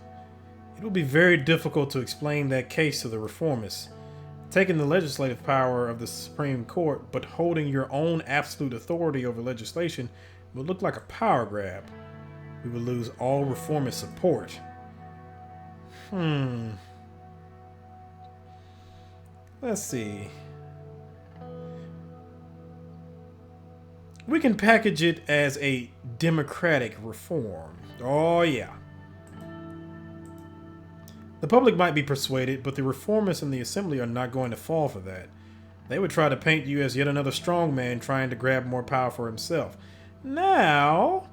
It would be very difficult to explain that case to the reformists. Taking the legislative power of the Supreme Court, but holding your own absolute authority over legislation would look like a power grab. We would lose all reformist support. Let's see. We can package it as a democratic reform. Oh, yeah. The public might be persuaded, but the reformists in the assembly are not going to fall for that. They would try to paint you as yet another strongman trying to grab more power for himself. Now,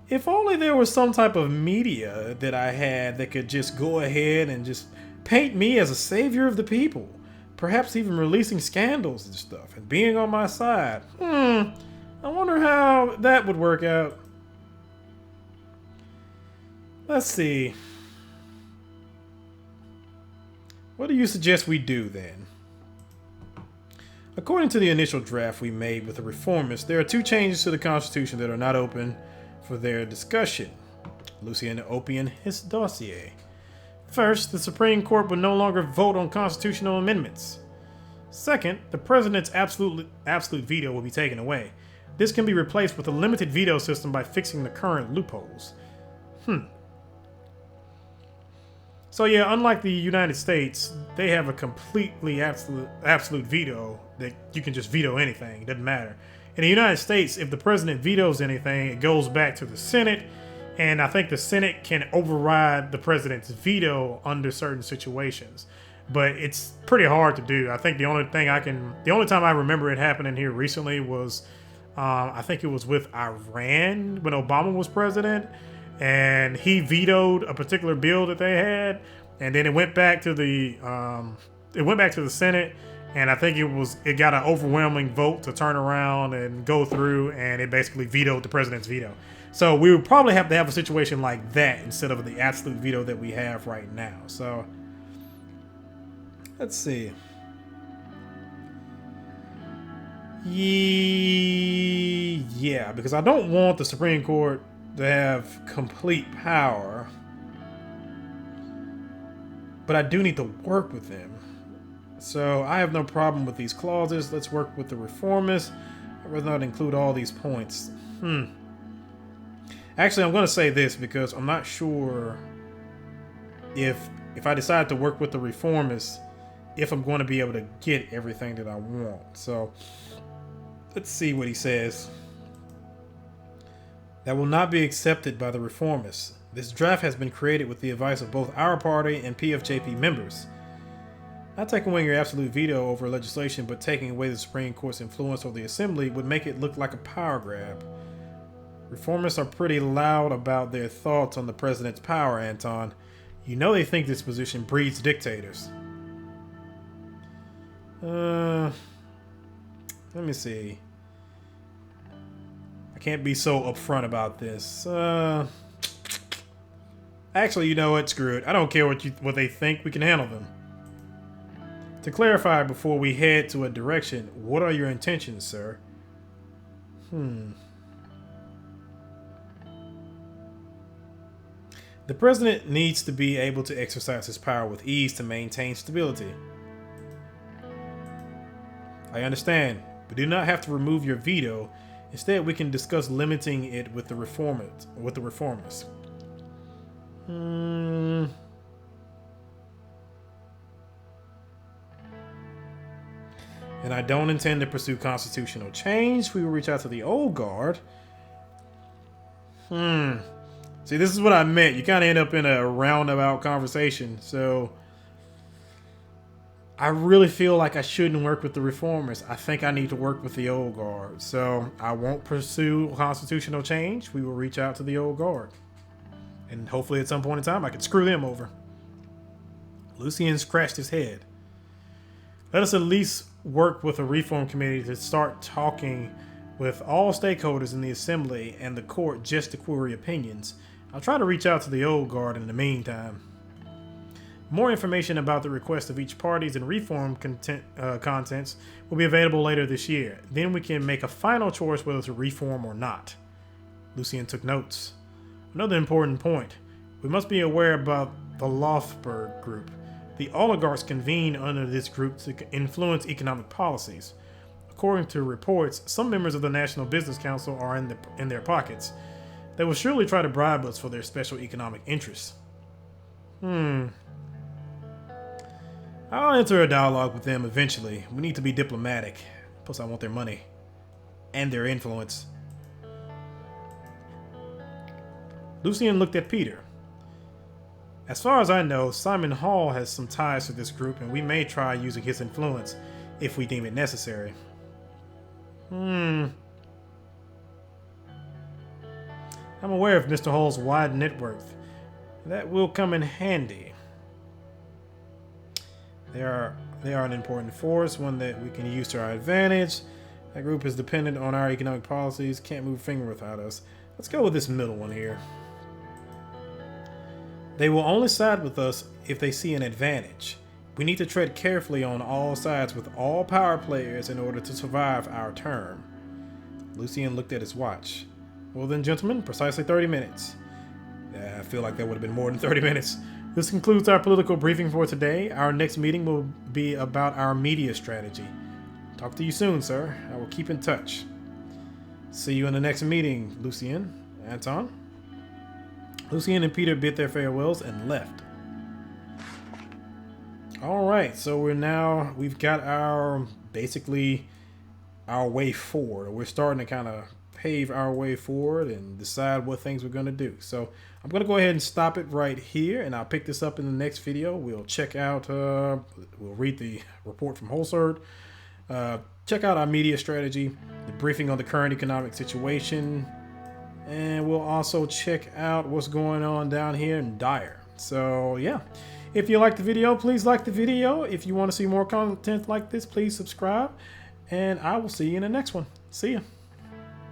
if only there was some type of media that I had that could just go ahead and just paint me as a savior of the people. Perhaps even releasing scandals and stuff and being on my side. I wonder how that would work out. Let's see. What do you suggest we do then? According to the initial draft we made with the reformists, there are 2 changes to the Constitution that are not open for their discussion. Lucien opened his dossier. First, the Supreme Court would no longer vote on constitutional amendments. Second, the president's absolute veto will be taken away. This can be replaced with a limited veto system by fixing the current loopholes. So yeah, unlike the United States, they have a completely absolute veto that you can just veto anything. It doesn't matter. In the United States, if the president vetoes anything, it goes back to the Senate, and I think the Senate can override the president's veto under certain situations. But it's pretty hard to do. I think the only time I remember it happening here recently was, I think it was with Iran when Obama was president, and he vetoed a particular bill that they had, and then it went back to the Senate. And I think it got an overwhelming vote to turn around and go through, and it basically vetoed the president's veto. So we would probably have to have a situation like that instead of the absolute veto that we have right now. So Let's see. Yeah, because I don't want the Supreme Court to have complete power, but I do need to work with them. So I have no problem with these clauses. Let's work with the reformists. I'd rather not include all these points. Actually, I'm going to say this because I'm not sure if I decide to work with the reformists, if I'm going to be able to get everything that I want. So let's see what he says. That will not be accepted by the reformists. This draft has been created with the advice of both our party and PFJP members. Not taking away your absolute veto over legislation, but taking away the Supreme Court's influence over the Assembly would make it look like a power grab. Reformists are pretty loud about their thoughts on the president's power, Anton. You know they think this position breeds dictators. Let me see. I can't be so upfront about this. Actually, you know what? Screw it. I don't care what they think. We can handle them. To clarify before we head to a direction, what are your intentions, sir? The president needs to be able to exercise his power with ease to maintain stability. I understand, but do not have to remove your veto. Instead, we can discuss limiting it with the reformers. And I don't intend to pursue constitutional change. We will reach out to the old guard. See, this is what I meant. You kind of end up in a roundabout conversation. So I really feel like I shouldn't work with the reformers. I think I need to work with the old guard. So I won't pursue constitutional change. We will reach out to the old guard. And hopefully at some point in time I can screw them over. Lucien scratched his head. Let us at least work with a reform committee to start talking with all stakeholders in the assembly and the court just to query opinions. I'll try to reach out to the old guard in the meantime. More information about the request of each parties and reform contents will be available later this year. Then we can make a final choice whether to reform or not. Lucien took notes. Another important point. We must be aware about the Lothberg group. The oligarchs convene under this group to influence economic policies. According to reports, some members of the National Business Council are in their pockets. They will surely try to bribe us for their special economic interests. I'll enter a dialogue with them eventually. We need to be diplomatic. Plus, I want their money and their influence. Lucien looked at Peter. As far as I know, Simon Hall has some ties to this group, and we may try using his influence if we deem it necessary. I'm aware of Mr. Hall's wide net worth. That will come in handy. They are an important force, one that we can use to our advantage. That group is dependent on our economic policies, can't move a finger without us. Let's go with this middle one here. They will only side with us if they see an advantage. We need to tread carefully on all sides with all power players in order to survive our term. Lucien looked at his watch. Well then, gentlemen, precisely 30 minutes. I feel like that would have been more than 30 minutes. This concludes our political briefing for today. Our next meeting will be about our media strategy. Talk to you soon, sir. I will keep in touch. See you in the next meeting, Lucien. Anton? Lucien and Peter bid their farewells and left. Alright, so we've got basically our way forward. We're starting to kind of pave our way forward and decide what things we're going to do. So I'm going to go ahead and stop it right here, and I'll pick this up in the next video. We'll check out, we'll read the report from Holserd, check out our media strategy, the briefing on the current economic situation, and we'll also check out what's going on down here in Dyer. So yeah, if you liked the video, please like the video. If you want to see more content like this, please subscribe, and I will see you in the next one. See ya.